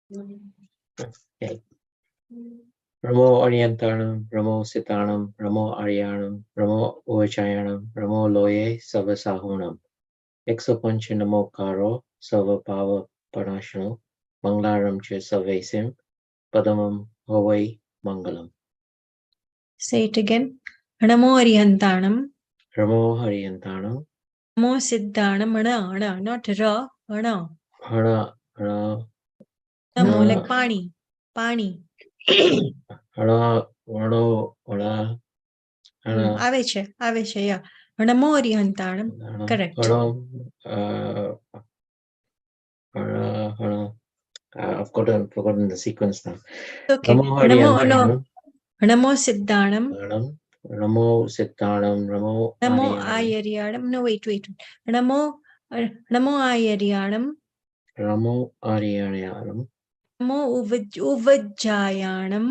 Okay. Ramo Ariantanam, Ramo Sitanam, Ramo Arianam, Ramo Uvachayanam, Ramo Loye Savasahunam. Exopancha Namo Karo, Sava Pava Panashano, Manglaram Che Savesim, Padamam Havai Mangalam. Say it again. Namo Arihantanam. Ramo Hariantanam. Namo Siddhanam. Ana, not ra, ana. Hara, hara. Namo, like pani. Pani. Hara, hara, hara. Ave che, yeah. Namo Arihantanam. Correct. I've forgotten the sequence now. Okay. Namo Siddhanam. Namo Siddhanam. Namo Ayariyanam. No, wait. Namo Ayariyanam. Ramo Ariyanam. Namo Uvajayanam.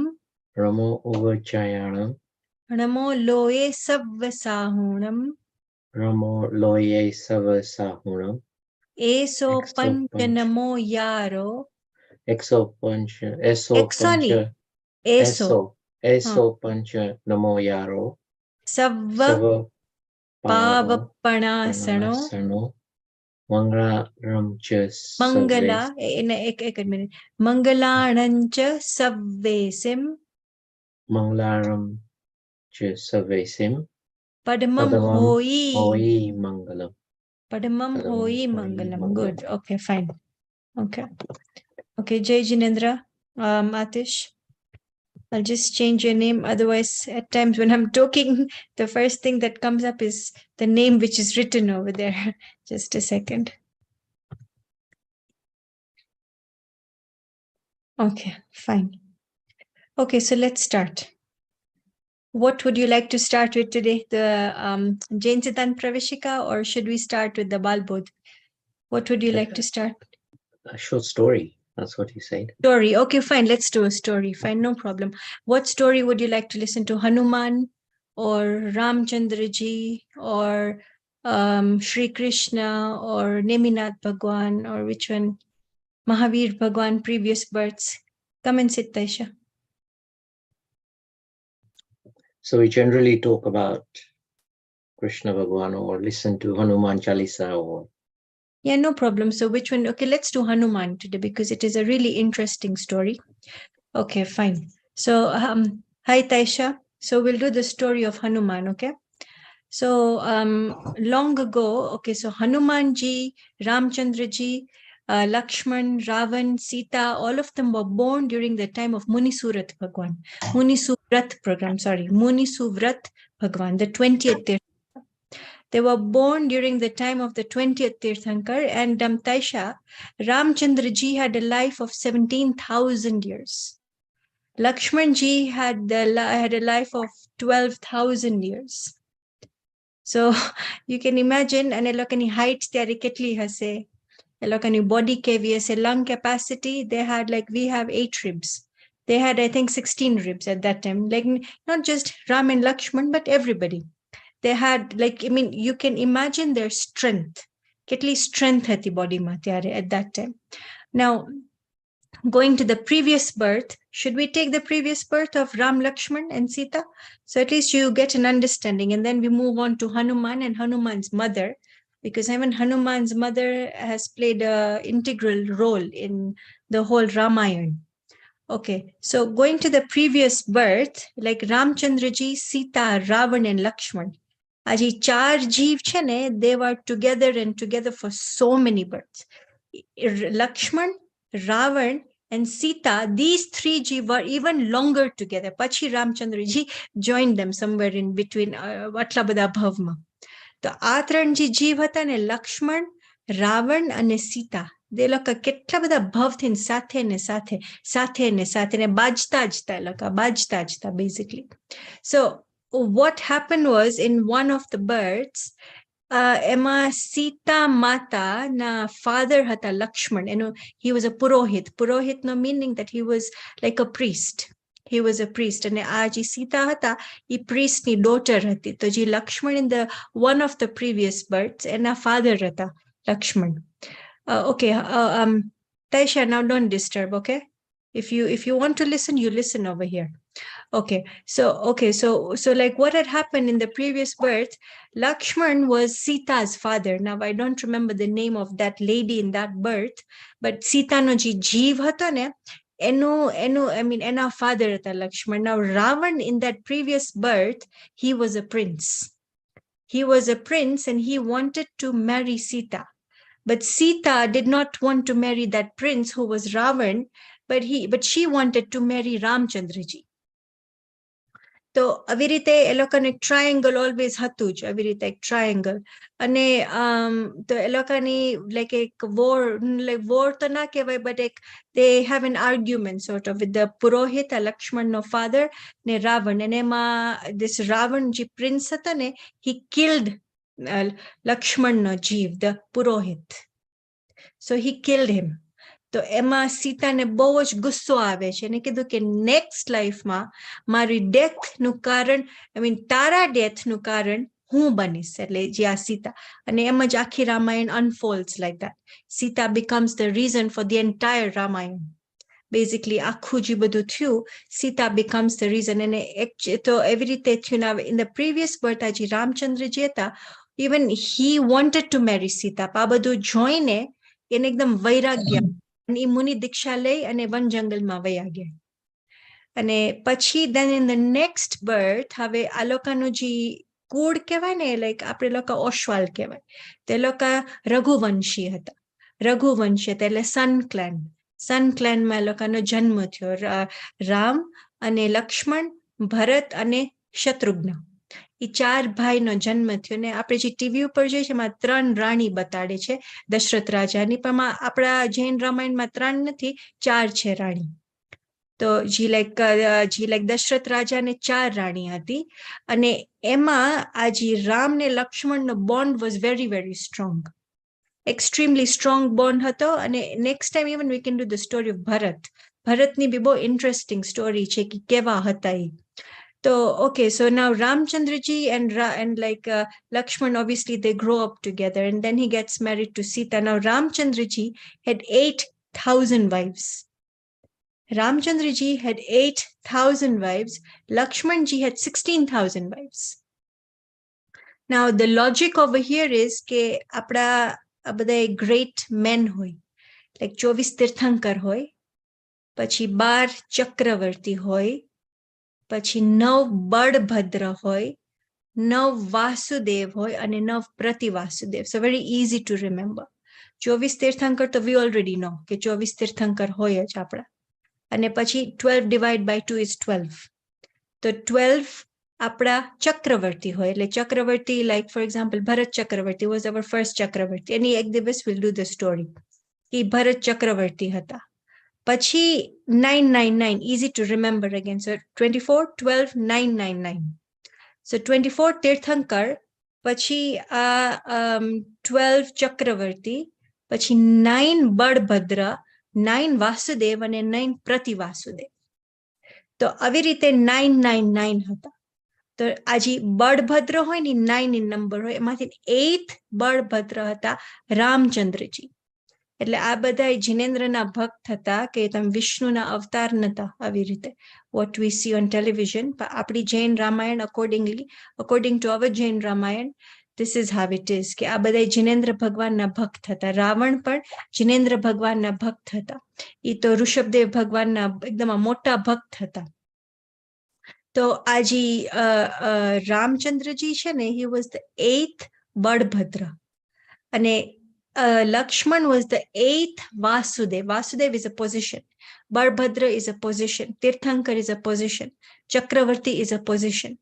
Ramo Uvachayanam. Namo Loye Savvasahunam. Ramo Loye Savasahunam. Eso Pancha Namo Yaro. Eso Pancha Namo Yaro. Sava Pavapanasano. Mangalaram Cha Mangala, ek minute. Mangalanancha Savvesim. Mangalaram Cha Savesim. Padamam Hoi Mangalam. Padamam Hoi Mangalam. Good. Okay, fine. Okay, Jai Jinendra, Atish. I'll just change your name. Otherwise, at times when I'm talking, the first thing that comes up is the name which is written over there. Just a second. Okay, fine. Okay, so let's start. What would you like to start with today? The Jain Siddhanta Praveshika, or should we start with the Balbodh? What would you like to start? A short story. That's what you said. Story. Okay, fine. Let's do a story. Fine, no problem. What story would you like to listen to? Hanuman or Ramchandra ji or Shri Krishna or Neminath Bhagwan, or which one? Mahavir Bhagwan, previous births. Come and sit, Taisha. So we generally talk about Krishna Bhagwan or listen to Hanuman Chalisa or... Yeah, no problem. So which one? Okay, let's do Hanuman today because it is a really interesting story. Okay, fine. So, hi Taisha. So we'll do the story of Hanuman, okay? So, long ago, okay, so Hanuman ji, Ramchandra ji, Lakshman, Ravan, Sita, all of them were born during the time of Muni Surat Bhagwan. Muni Suvrat Bhagwan, the 20th Tirthankar. They were born during the time of the 20th Tirthankar, and Taisha, Ramchandra ji had a life of 17,000 years. Lakshman ji had a life of 12,000 years. So you can imagine, and elokani height theoretically has a elokani body KVS a lung capacity. They had we have 8 ribs. They had, I think, 16 ribs at that time. Like not just Ram and Lakshman, but everybody. They had you can imagine their strength. Ketli strength hati body matyare at that time. Now, going to the previous birth, should we take the previous birth of Ram, Lakshman and Sita? So at least you get an understanding, and then we move on to Hanuman and Hanuman's mother, because even Hanuman's mother has played an integral role in the whole Ramayana. Okay, so going to the previous birth, like Ramchandra ji, Sita, Ravan and Lakshman. Aji char jeev chane, they were together for so many births. Lakshman, Ravan and Sita, these 3 ji were even longer together. Pachi Ramchandra ji joined them somewhere in between Vatlabada Bhavma. So Atran ji jeev hata ne Lakshman, Ravan and Sita. They look a ketla bada bhav thin sathe ne bajta jta basically. So what happened was, in one of the births, Emma Sita Mata na father hata Lakshman, he was a Purohit. Purohit no meaning that he was like a priest. He was a priest. And aji Sita hata, he priest ni daughter hati. So ji Lakshman in the one of the previous births, and a father hata Lakshman. Okay. Taisha, now don't disturb, okay? If you want to listen, you listen over here. Okay, so like what had happened in the previous birth, Lakshman was Sita's father. Now I don't remember the name of that lady in that birth, but Sita no ji jeev હતો ને એના father હતા Lakshman. Now Ravan in that previous birth, he was a prince. He was a prince and he wanted to marry Sita. But Sita did not want to marry that prince who was Ravan, but she wanted to marry Ramchandraji. તો આવી રીતે એ લોકોને triangle always હતું જ, આવી રીતે એક triangle. અને તો એ લોકોની લાઈક એક વોર તો ના કહેવાય, બટ એક they have an argument sort of with the Purohit, લક્ષ્મણનો father ને રાવણ. અને એમાં this રાવણ જે પ્રિન્સ હતા ને, he killed લક્ષ્મણનો જીવ, the Purohit. So he killed him. તો એમાં સીતાને બહુ જ ગુસ્સો આવે છે અને કીધું કે નેક્સ્ટ લાઈફમાં મારી ડેથનું કારણ, તારા ડેથનું કારણ હું બનીશ, એટલે જે આ સીતા. અને એમ જ આખી Ramayana unfolds like that. Sita becomes the reason for the entire Ramayana. Basically આખું જે બધું થયું, Sita becomes the reason. અને તો એવી રીતે થયું. In the previous birth, આ જે રામચંદ્રજી હતા, even he wanted to marry Sita. આ બધું જોઈને એને એકદમ વૈરાગ્ય, અને એ મુનિ દીક્ષા લઈ અને વન જંગલમાં વયા ગયા. અને પછી then in the next birth, હવે આ લોકોનું જે કુળ કહેવાય ને, લાઈક આપણે લોકો ઓશવાલ કહેવાય, તે લોકો રઘુવંશી હતા. રઘુવંશી હતા એટલે સન ક્લેનમાં એ લોકોનો જન્મ થયો. રામ અને લક્ષ્મણ, ભરત અને શત્રુઘ્ન, એ 4 ભાઈનો જન્મ થયો. ને આપણે જે ટીવી ઉપર જોઈએ છે એમાં 3 રાણી બતાડે છે દશરથ રાજાની, પણ આપણા જૈન રામાયણમાં 3 નથી, 4 છે રાણી. તો જે લાઈક દશરથ રાજાને 4 રાણી હતી. અને એમાં આ જે રામ ને લક્ષ્મણનો bond was very very strong, extremely strong bond હતો. અને next time even we can do the story of ભરતની બી બહુ ઇન્ટરેસ્ટિંગ સ્ટોરી છે કે કેવા હતા એ. So, okay, so now Ramchandraji and like Lakshman, obviously they grow up together, and then he gets married to Sita. Now Ramchandraji had 8,000 wives. Ramchandraji had 8,000 wives. Lakshmanji had 16,000 wives. Now the logic over here is કે આપણા બધા great men હોય, like 24 તીર્થંકર હોય, પછી 12 ચક્રવર્તી હોય, પછી 9 બળભદ્ર હોય, 9 વાસુદેવ હોય અને 9 પ્રતિવાસુદેવ. So very easy to remember. 24 તીર્થંકર તો we already know કે 24 તીર્થંકર હોય જ આપણા. અને પછી 12 divided by 2 is 12. તો 12 આપણા ચક્રવર્તી હોય. એટલે ચક્રવર્તી, like for example Bharat Chakravarti was our first ચક્રવર્તી. અને એક દિવસ we'll do the story. એ ભરત ચક્રવર્તી હતા. પછી 999, easy to remember again. So 24, 12, 999. So 24 તીર્થંકર, પછી 12 ચક્રવર્તી, પછી 9 બળભદ્ર, 9 વાસુદેવ અને 9 પ્રતિવાસુદેવ. તો આવી રીતે 999 હતા. તો આ જે બળભદ્ર હોય ને 9 in number હોય, એમાંથી 8th બળભદ્ર હતા રામચંદ્રજી. એટલે આ બધા જીનેન્દ્રના ભક્ત હતા કે તમે વિષ્ણુના અવતાર નતા, આવી રીતે what we see on television. પણ આપણી Jain Ramayana according to our Jain Ramayana, this is how it is કે આ બધા જીનેન્દ્ર ભગવાનના ભક્ત હતા. રાવણ પણ જીનેન્દ્ર ભગવાનના ભક્ત હતા. એ તો ઋષભદેવ ભગવાનના એકદમ મોટા ભક્ત હતા. તો આ જે રામચંદ્રજી છે ને, he was the 8th બળભદ્ર. અને Lakshman was the 8th Vasudev. Vasudev is a position. Barbhadra is a position. Tirthankar is a position. Chakravarti is a position.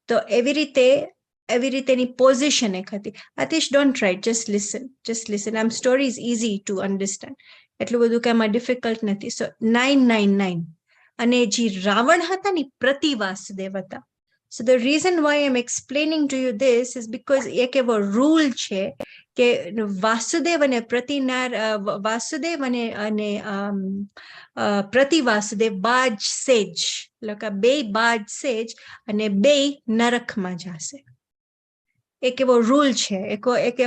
So every રીતે ની position એક હતી. Atish, don't try. Just listen. Story is easy to understand. એટલું બધું કઈ માં difficult નથી. So 999. અને જે રાવણ હતા ને પ્રતિ વાસુદેવ હતા. So the reason why I'm explaining to you this is because એક એવો rule છે કે વાસુદેવ અને વાસુદેવ અને પ્રતિ વાસુદેવ બાજ સેજ, એટલે બે બાજ સેજ અને બે નરકમાં જશે. એક એવો રૂલ છે, એક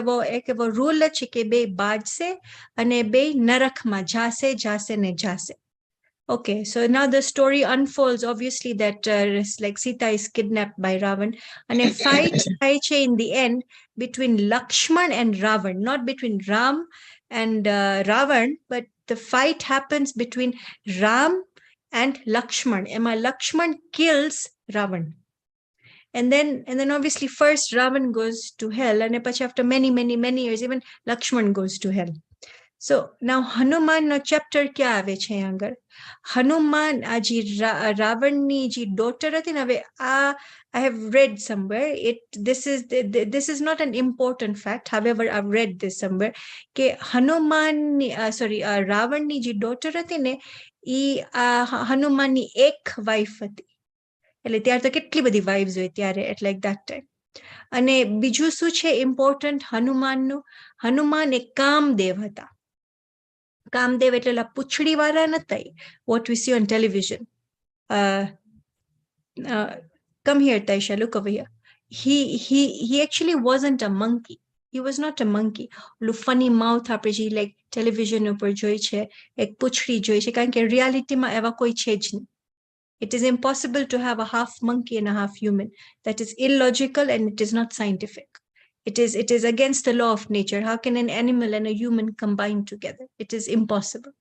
એવો રૂલ છે કે બે બાજશે અને બે નરકમાં જાશે ને જાશે. Okay, so now the story unfolds, obviously, that like Sita is kidnapped by Ravan, and a fight થાય છે in the end between Lakshman and Ravan, not between Ram and Ravan, but the fight happens between Ram and Lakshman. Emma Lakshman kills Ravan. And then obviously first Ravan goes to hell, and after many years, even Lakshman goes to hell. So now Hanuman no chapter kya આવે છે આગળ? Hanuman આ જે રાવણની જે daughter હતી ને, હવે I have read somewhere, this is not an important fact, however I've read this somewhere, કે હનુમાનની રાવણની જે daughter હતી ને, ઈ હનુમાનની એક વાઇફ હતી. એટલે ત્યારે તો કેટલી બધી વાઇફ્સ હોય ત્યારે, એટલે at that time. અને બીજું શું છે ઇમ્પોર્ટન્ટ હનુમાનનું? હનુમાન એક કામદેવ હતા. કામદેવ એટલે પૂંછડી વાળા નતા, what we see on television. Come here, Taisha, look over here. He actually wasn't a monkey. He was not a monkey. Funny mouth આપણે જે like television ઉપર જોઈ છે, એક પૂંછડી જોઈ છે, કારણ કે રિયાલિટીમાં એવા કોઈ છે જ નહીં. It is impossible to have a half monkey and a half human. That is illogical and it is not scientific. It is against the law of nature. How can an animal and a human combine together? It is impossible.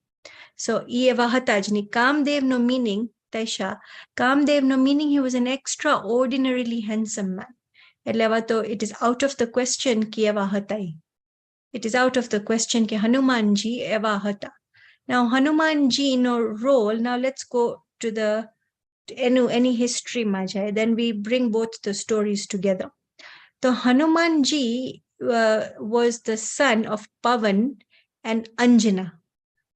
So, Eva Hatajni, Kamdev no meaning, Taisha, Kamdev no meaning he was an extraordinarily handsome man. It is out of the question ki Eva Hatai. It is out of the question ki Hanumanji Eva Hata. Now, Hanumanji no role, now let's go to the any history majai, then we bring both the stories together. So Hanumanji was the son of Pavan and Anjana.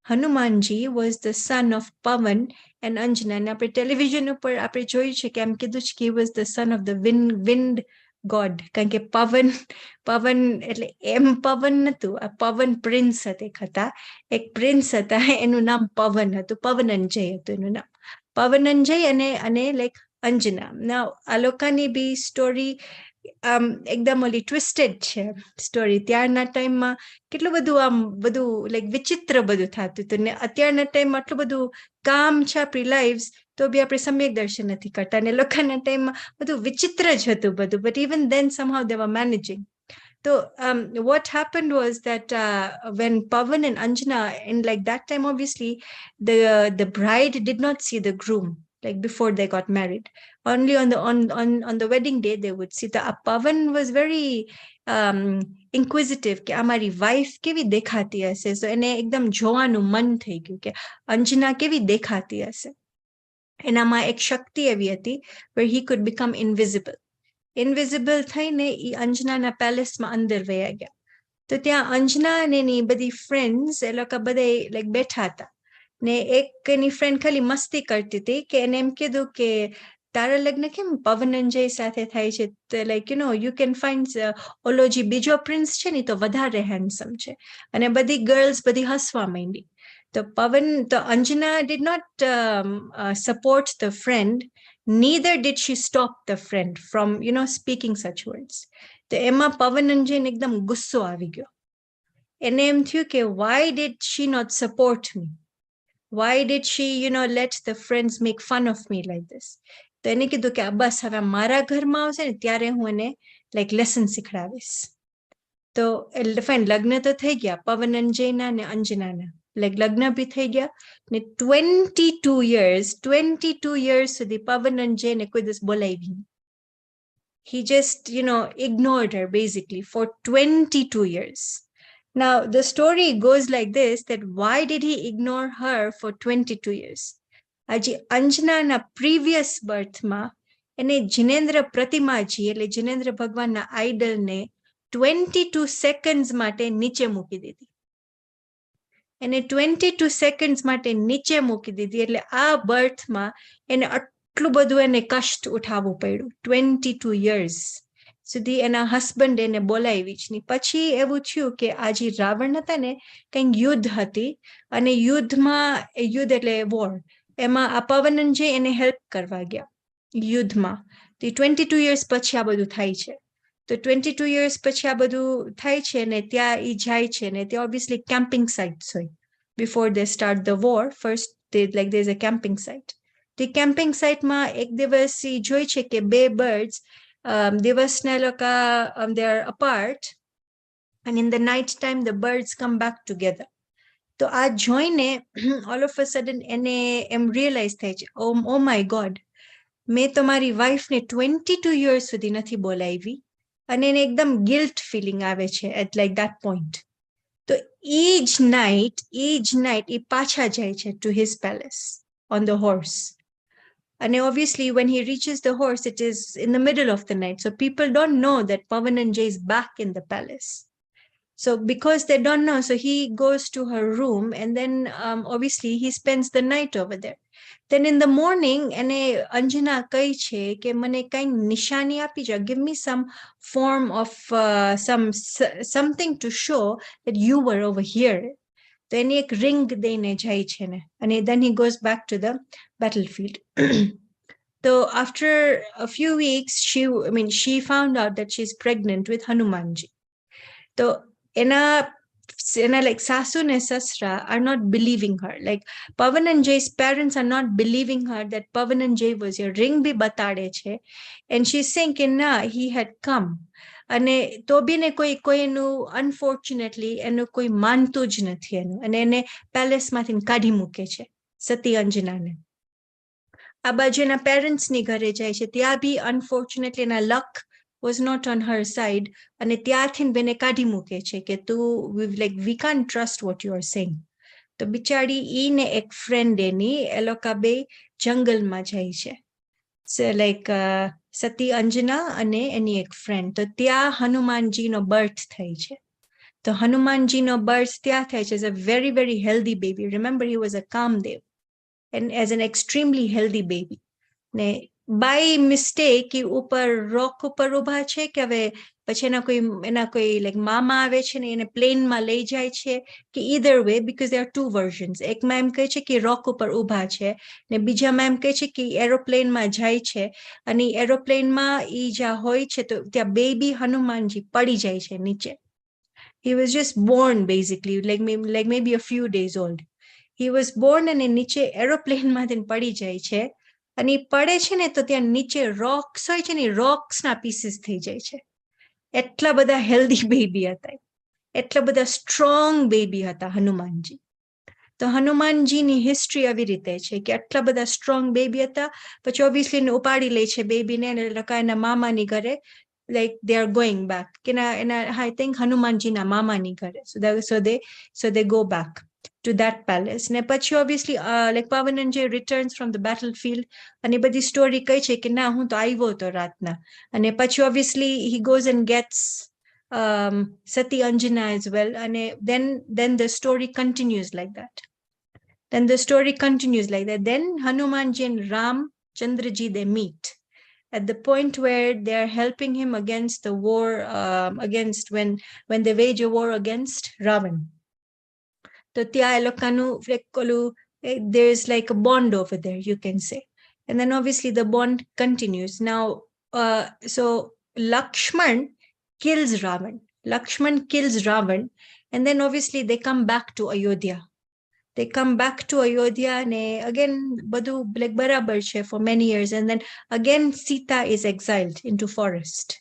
Hanumanji was the son of Pavan and Anjana. And આપણે television ઉપર આપણે જોયું છે કે એમ કીધું છે કે he was the son of the wind god. કારણ કે પવન એટલે એમ પવન નતું, આ પવન પ્રિન્સ હતા. એક પ્રિન્સ હતા, એનું નામ પવન હતું, પવનંજય હતું એનું નામ. પવનંજય અને like અંજના. Now આ લોકોની બી સ્ટોરી એકદમ ઓલી ટ્વિસ્ટેડ છે સ્ટોરી. ત્યારના ટાઈમમાં કેટલું બધું લાઈક વિચિત્ર બધું થતું હતું ને અત્યારના ટાઈમમાં આટલું બધું કામ છે આપણી લાઈવ્સ, તો બી આપણે સમ્યક દર્શન નથી કરતા. ને લોકોના ટાઈમમાં બધું વિચિત્ર જ હતું બધું, but even then somehow they were managing. So what happened was that when Pavan and Anjana, in like that time, obviously the bride did not see the groom like before they got married. Only on the wedding day they would see. The Pavan was very inquisitive કે અમારી wife કેવી દેખાતી હશે. So એને એકદમ જોવાનું મન થઈ ગયું કે અંજના કેવી દેખાતી હશે. એનામાં એક શક્તિ એવી હતી where he could become invisible. Invisible થઈને ઈ અંજનાના પેલેસમાં અંદર વયા ગયા. તો ત્યાં અંજના અને એની બધી ફ્રેન્ડ્સ એ લોકો બધા લાઈક બેઠા હતા ને એક એની ફ્રેન્ડ ખાલી મસ્તી કરતી હતી કે એને એમ કીધું કે તારા લગ્ન કેમ પવનંજય સાથે થાય છે? Like you know you can find ઓલો જે બીજો પ્રિન્સ છે ને તો વધારે હેન્ડસમ છે. અને બધી ગર્લ્સ બધી હસવા માંડી. તો Anjana did not support the friend, neither did she stop the friend from speaking such words. તો એમાં પવનંજયને એકદમ ગુસ્સો આવી ગયો. એને એમ થયું કે why did she not support me? Why did she let the friends make fun of me like this? તો એને કીધું કે બસ હવે મારા ઘરમાં આવશે ને ત્યારે હું એને લાઈક લેસન શીખડાવીશ. તો ફાઇન, લગ્ન તો થઈ ગયા પવનંજયના ને અંજનાના, લાઈક લગ્ન બી થઈ ગયા ને 22 years સુધી પવનંજયને કોઈ દિવસ બોલાવી. He just ignored her basically for 22 years. Now the story goes like this, that why did he ignore her for 22 years? Aji Anjana na previous birth ma ene Jinendra Pratimaji એટલે Jinendra ભગવાન ના idol ને 22 seconds માટે નીચે મૂકી દીધી. એને 22 seconds માટે નીચે મૂકી દીધી. એટલે આ birth માં એને આટલું બધું એને કષ્ટ ઉઠાવવું પડ્યું 22 years સુધી. એના હસબન્ડ એને બોલાવી જ નહીં. પછી એવું થયું કે આ જે રાવણ હતા ને કંઈક યુદ્ધ હતી અને યુદ્ધ એટલે વોર, એમાં આ પવનંજય એને હેલ્પ કરવા ગયા યુદ્ધમાં. તો 22 years પછી આ બધું થાય છે. તો 22 years પછી આ બધું થાય છે ને ત્યાં એ જાય છે ને ત્યાં obviously camping sites હોય. Before they start the war, first there's a camping site. The camping site માં એક દિવસ ઈ જોઈ છે કે બે birds દિવસના લોકો they are apart, and in the night time the birds come back together. તો આ જોઈને all of a sudden એને એમ realize થાય છે, oh my god, મેં તો મારી વાઈફને 22 years સુધી નથી બોલાવી, અને એને એકદમ ગિલ્ટ ફિલિંગ આવે છે at like that point. તો each night એ પાછા જાય છે to his palace on the horse. And obviously when he reaches the horse, it is in the middle of the night, so people don't know that Pavananjay is back in the palace. So because they don't know, so he goes to her room, and then obviously he spends the night over there. Then in the morning, ene Anjana કહે છે કે મને કઈ નિશાની આપી જાઓ, give me some form of something to show that you were over here. તો એને એક ring દઈને જાય છે ને, અને then he goes back to the battlefield. So after a few weeks, she found out that she's pregnant with Hanumanji. So એના like Sasu and Sasra are not believing her. Like Pavananjay's parents are not believing her that Pavananjay was here. Ring bhi batade che. And she's saying that nah, he had come. અને તો બી ને કોઈ એનું unfortunately એનું કોઈ માનતું જ નથી એનું, અને એને પેલેસમાંથી કાઢી મૂકે છે સતી અંજનાને. આ બાજુ એના પેરેન્ટ્સની ઘરે જાય છે, ત્યાં બી unfortunately એના luck was not on her side, અને ત્યાંથી બેને કાઢી મૂકે છે કે તું like we can't trust what you are saying. તો બિચારી ઈ ને એક ફ્રેન્ડ એની એ લોકો બે જંગલમાં જાય છે, so like સતી અંજના અને એની એક ફ્રેન્ડ. તો ત્યાં હનુમાનજીનો બર્થ થઈ છે. તો હનુમાનજીનો બર્થ ત્યાં થાય છે as a very very healthy baby. Remember, he was a Kamdev, and as an extremely healthy baby. ને by mistake એ ઉપર રોક ઉપર ઉભા છે કે હવે પછી એના કોઈ like મામા આવે છે ને એને પ્લેનમાં લઈ જાય છે કે either way, because there are two versions. એકમાં એમ કહે છે કે રોક ઉપર ઉભા છે, ને બીજામાં એમ કહે છે કે એરોપ્લેનમાં જાય છે, અને એરોપ્લેનમાં ઈ જ્યાં હોય છે તો ત્યાં બેબી હનુમાનજી પડી જાય છે નીચે. He was just born basically, like maybe a few days old. He was born અને નીચે એરોપ્લેનમાંથી પડી જાય છે, અને એ પડે છે ને તો ત્યાં નીચે રોક્સ હોય છે ને, રોક્સના પીસીસ થઈ જાય છે. એટલા બધા હેલ્ધી બેબી હતા, એટલા બધા સ્ટ્રોંગ બેબી હતા હનુમાનજી. તો હનુમાનજીની હિસ્ટ્રી આવી રીતે છે કે આટલા બધા સ્ટ્રોંગ બેબી હતા, પછી ઓબ્વિયસલી એને ઉપાડી લે છે બેબીને, અને એના મામાની ઘરે, like they are going back કે I think હનુમાનજીના મામાની ઘરે. So they go back to that palace. Ne pachi obviously like Pavananjay returns from the battlefield, and badi story કહે છે કે ના હું તો આવ્યો તો રાતના. અને પછી obviously he goes and gets Sati Anjana as well, and then the story continues like that. Then Hanumanji and Ramchandraji, they meet at the point where they are helping him against the war, against when they wage a war against Ravan. So there's like a bond over there, you can say. And then obviously the bond continues. Now, so Lakshman kills Ravan. And then obviously they come back to Ayodhya. And again, Badu like barabar che for many years. And then again, Sita is exiled into forest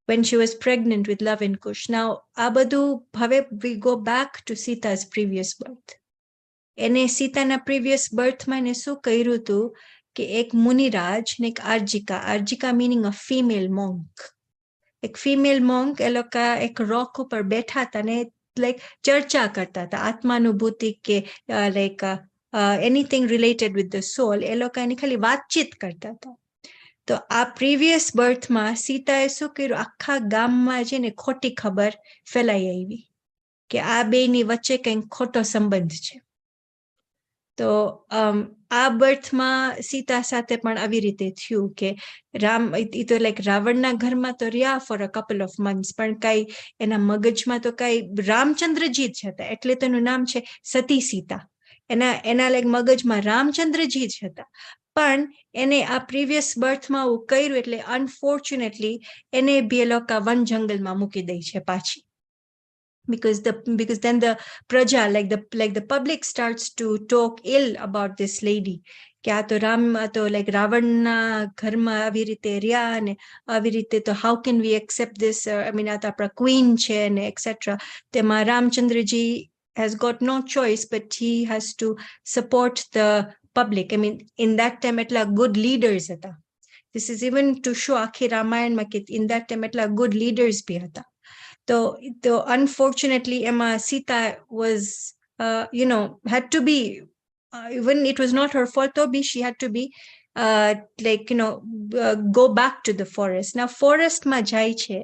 when she was pregnant with Love and Kush. Now, Abadu, we go back to Sita's previous birth. Ene Sita's previous birth mane su kairu tu ke ek Muniraj ne ek Arjika meaning a female monk. Ek female monk eloka ek rock upar betha ta ne like charcha karta ta atmanubhuti ke like anything related with the soul eloka ni khali vatchit karta ta. તો આ previous બર્થમાં સીતાએ શું કર્યું, આખા ગામમાં છે ને ખોટી ખબર ફેલાઈ આવી કે આ બેની વચ્ચે કંઈક ખોટો સંબંધ છે. તો આ બર્થમાં સીતા સાથે પણ આવી રીતે થયું કે રામ એ તો લાઈક રાવણના ઘરમાં તો રહ્યા for a couple of months, પણ કાંઈ એના મગજમાં તો કાંઈ રામચંદ્રજી જ હતા, એટલે તેનું નામ છે સતી સીતા. એના લાઈક મગજમાં રામચંદ્રજી જ હતા. પણ એને આ પ્રીવિયસ બર્થમાં આવું કર્યું એટલે અનફોર્ચ્યુનેટલી એને બી એ લોકો વન જંગલમાં મૂકી દે છે પાછી. because then the praja, like the public starts to talk ill about this lady, કે આ તો રામ, આ તો like રાવણના ઘરમાં આવી રીતે રહ્યા ને આવી રીતે, તો how can we accept this, I mean આ તો આપણા queen છે ને etc. તેમાં Ramchandraji has got no choice but he has to support the public. I mean in that time એટલા good leaders હતા. This is even to show આખી રામાયણમાં કે in that time એટલા good leaders બી હતા. So unfortunately Emma Sita was had to be, even it was not her fault, though she had to be go back to the forest. Now forest ma jai che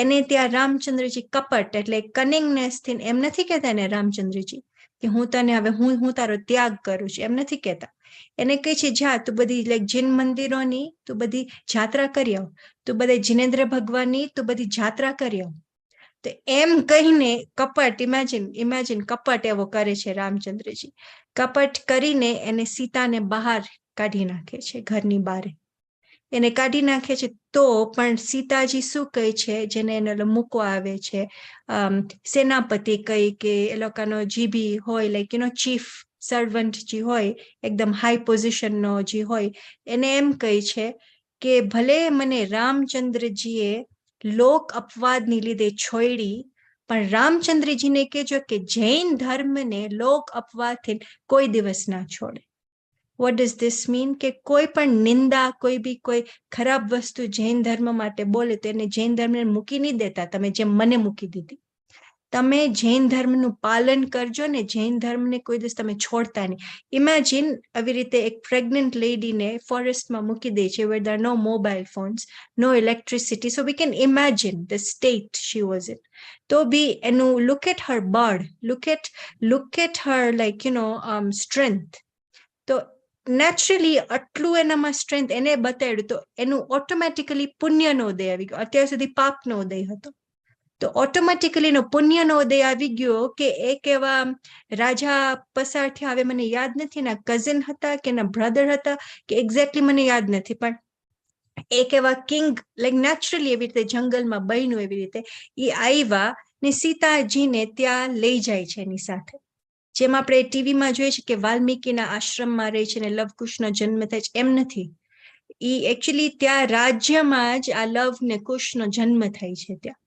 એને ત્યાં રામચંદ્રજી કપટ એટલે કનિંગનેસ થી એમ નથી કહેતા ને રામચંદ્રજી કે હું તને હવે હું તારો ત્યાગ કરું છું, એમ નથી કહેતા. એને કહે છે જા તું બધી લાઈક જૈન મંદિરોની તું બધી જાત્રા કરી આવ, તું બધા જિનેન્દ્ર ભગવાનની તું બધી જાત્રા કરી આવ. તો એમ કહીને કપટ, ઇમેજિન કપટ એવો કરે છે રામચંદ્રજી. કપટ કરીને એને સીતાને બહાર કાઢી નાખે છે, ઘરની બહાર એને કાઢી નાખે છે. તો પણ સીતાજી શું કહે છે, જેને એને મૂકવા આવે છે સેનાપતિ કહી કે એ લોકોનો જી બી હોય લાઈક ચીફ સર્વન્ટ જે હોય એકદમ હાઈ પોઝિશનનો જે હોય, એને એમ કહે છે કે ભલે મને રામચંદ્રજીએ લોક અપવાદની લીધે છોડી, પણ રામચંદ્રજીને કહેજો કે જૈન ધર્મને લોક અપવાદથી કોઈ દિવસ ના છોડે. What does this mean? કે કોઈ પણ નિંદા, કોઈ બી કોઈ ખરાબ વસ્તુ જૈન ધર્મ માટે બોલે તો એને જૈન ધર્મને મૂકી નહીં દેતા, તમે જેમ મને મૂકી દીધી. તમે જૈન ધર્મનું પાલન કરજો ને જૈન ધર્મને કોઈ દિવસ તમે છોડતા નહીં. ઇમેજિન આવી રીતે એક પ્રેગ્નન્ટ લેડીને ફોરેસ્ટમાં મૂકી દે છે where there are no mobile phones, no electricity, so we can imagine the state she was in. તો બી એનું look at her bird, look at her strength. તો નેચરલી આટલું એનામાં સ્ટ્રેન્થ એને બતાડ્યું તો એનું ઓટોમેટિકલી પુણ્યનો ઉદય આવી ગયો. અત્યાર સુધી પાપનો ઉદય હતો, તો ઓટોમેટિકલી એનો પુણ્યનો ઉદય આવી ગયો કે એક એવા રાજા પસાર થયા. હવે મને યાદ નથી એના કઝિન હતા કે એના બ્રધર હતા કે એક્ઝેક્ટલી મને યાદ નથી, પણ એક એવા કિંગ લાઈક નેચરલી એવી રીતે જંગલમાં બન્યું એવી રીતે એ આવ્યા ને સીતાજીને ત્યાં લઈ જાય છે એની સાથે. જેમ આપણે ટીવીમાં જોઈએ છે કે વાલ્મીકીના આશ્રમમાં રહે છે ને લવકુશનો જન્મ થાય છે, એમ નથી. એ એકચ્યુઅલી ત્યાં રાજ્યમાં જ આ લવ ને કુશનો જન્મ થાય છે ત્યાં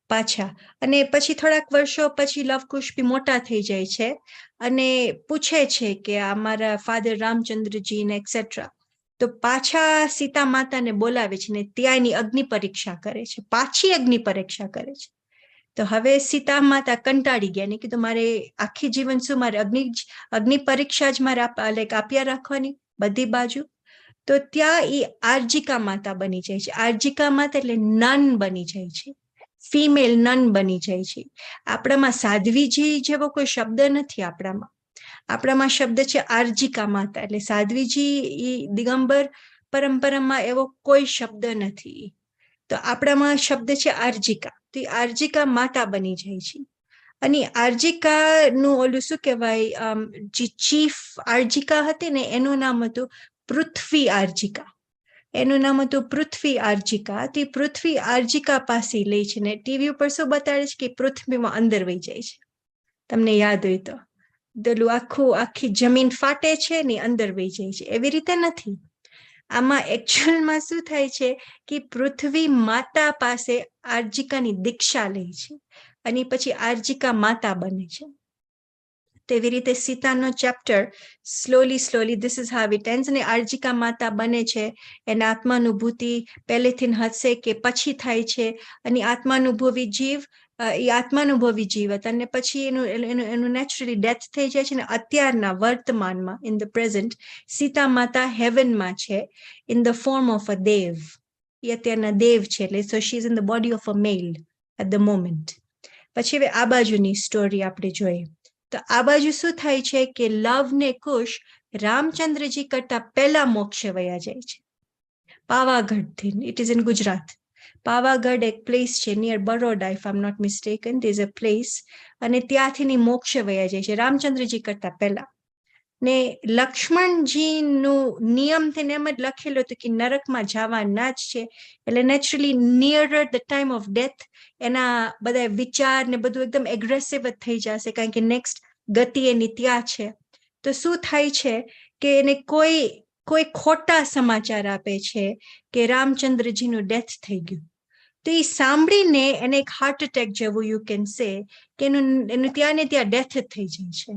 પાછા. અને પછી થોડાક વર્ષો પછી લવકુશ બી મોટા થઈ જાય છે અને પૂછે છે કે આ મારા ફાધર રામચંદ્રજી ને એક્સેટ્રા. તો પાછા સીતા માતાને બોલાવે છે ને ત્યાં એની અગ્નિ પરીક્ષા કરે છે, પાછી અગ્નિ પરીક્ષા કરે છે. તો હવે સીતા માતા કંટાળી ગયા ને કીધું મારે આખી જીવન શું મારે અગ્નિ પરીક્ષા જ મારે લાઈક આપ્યા રાખવાની બધી બાજુ. તો ત્યાં એ આર્જિકા માતા બની જાય છે. આર્જિકા માતા એટલે નન બની જાય છે, ફિમેલ નન બની જાય છે. આપણામાં સાધ્વીજી જેવો કોઈ શબ્દ નથી, આપણામાં શબ્દ છે આર્જિકા માતા. એટલે સાધ્વીજી એ દિગંબર પરંપરામાં એવો કોઈ શબ્દ નથી, તો આપણામાં શબ્દ છે આર્જિકા. તો એ આર્જિકા માતા બની જાય છે. અને આર્જિકાનું ઓલું શું કહેવાય, જે ચીફ આર્જિકા હતી ને એનું નામ હતું પૃથ્વી આર્જિકા. એનું નામ હતું પૃથ્વી આર્જિકા. તે પૃથ્વી આર્જિકા પાસે લે છે ને ટીવી ઉપર શું બતાડે છે કે પૃથ્વીમાં અંદર વહી જાય છે. તમને યાદ હોય તો પેલું આખી જમીન ફાટે છે ને અંદર વહી જાય છે, એવી રીતે નથી. આમાં એકચ્યુઅલમાં શું થાય છે કે પૃથ્વી માતા પાસે આર્જિકાની દીક્ષા લે છે અને પછી આર્જિકા માતા બને છે. તેવી રીતે સીતાનો chapter slowly this is how it ends. અને આર્જિકા માતા બને છે, એને આત્માનુભૂતિ પહેલેથી હશે કે પછી થાય છે. અને આત્માનુભવી જીવ એ આત્માનુભવી જીવ હતા અને પછી એનું નેચરલી ડેથ થઈ જાય છે. ને અત્યારના વર્તમાનમાં in the present Sita Mata હેવનમાં છે in the form of a dev. એ અત્યારના દેવ છે, એટલે so she is in the body of a male at the moment. પછી હવે આ બાજુની સ્ટોરી આપણે જોઈએ તો આ બાજુ શું થાય છે કે લવ ને કુશ રામચંદ્રજી કરતા પહેલા મોક્ષે વયા જાય છે પાવાગઢથી. It is in Gujarat. Pavagadh એક પ્લેસ છે near Baroda, if I am not mistaken, is a place. અને ત્યાંથી મોક્ષે વયા જાય છે રામચંદ્રજી કરતા પહેલા. ને લક્ષ્મણજીનું નિયમથી એમ જ લખેલું હતું કે નરકમાં જવાના જ છે. એટલે naturally nearer the time of death એના બધા વિચાર ને બધું એકદમ એગ્રેસિવ જ થઈ જશે, કારણ કે નેક્સ્ટ ગતિ એની ત્યાં છે. તો શું થાય છે કે એને કોઈ ખોટા સમાચાર આપે છે કે રામચંદ્રજીનું ડેથ થઈ ગયું. તો એ સાંભળીને એને એક હાર્ટ એટેક જેવું યુ કેન સે કે એનું ત્યાં ને ત્યાં ડેથ જ થઈ જાય છે.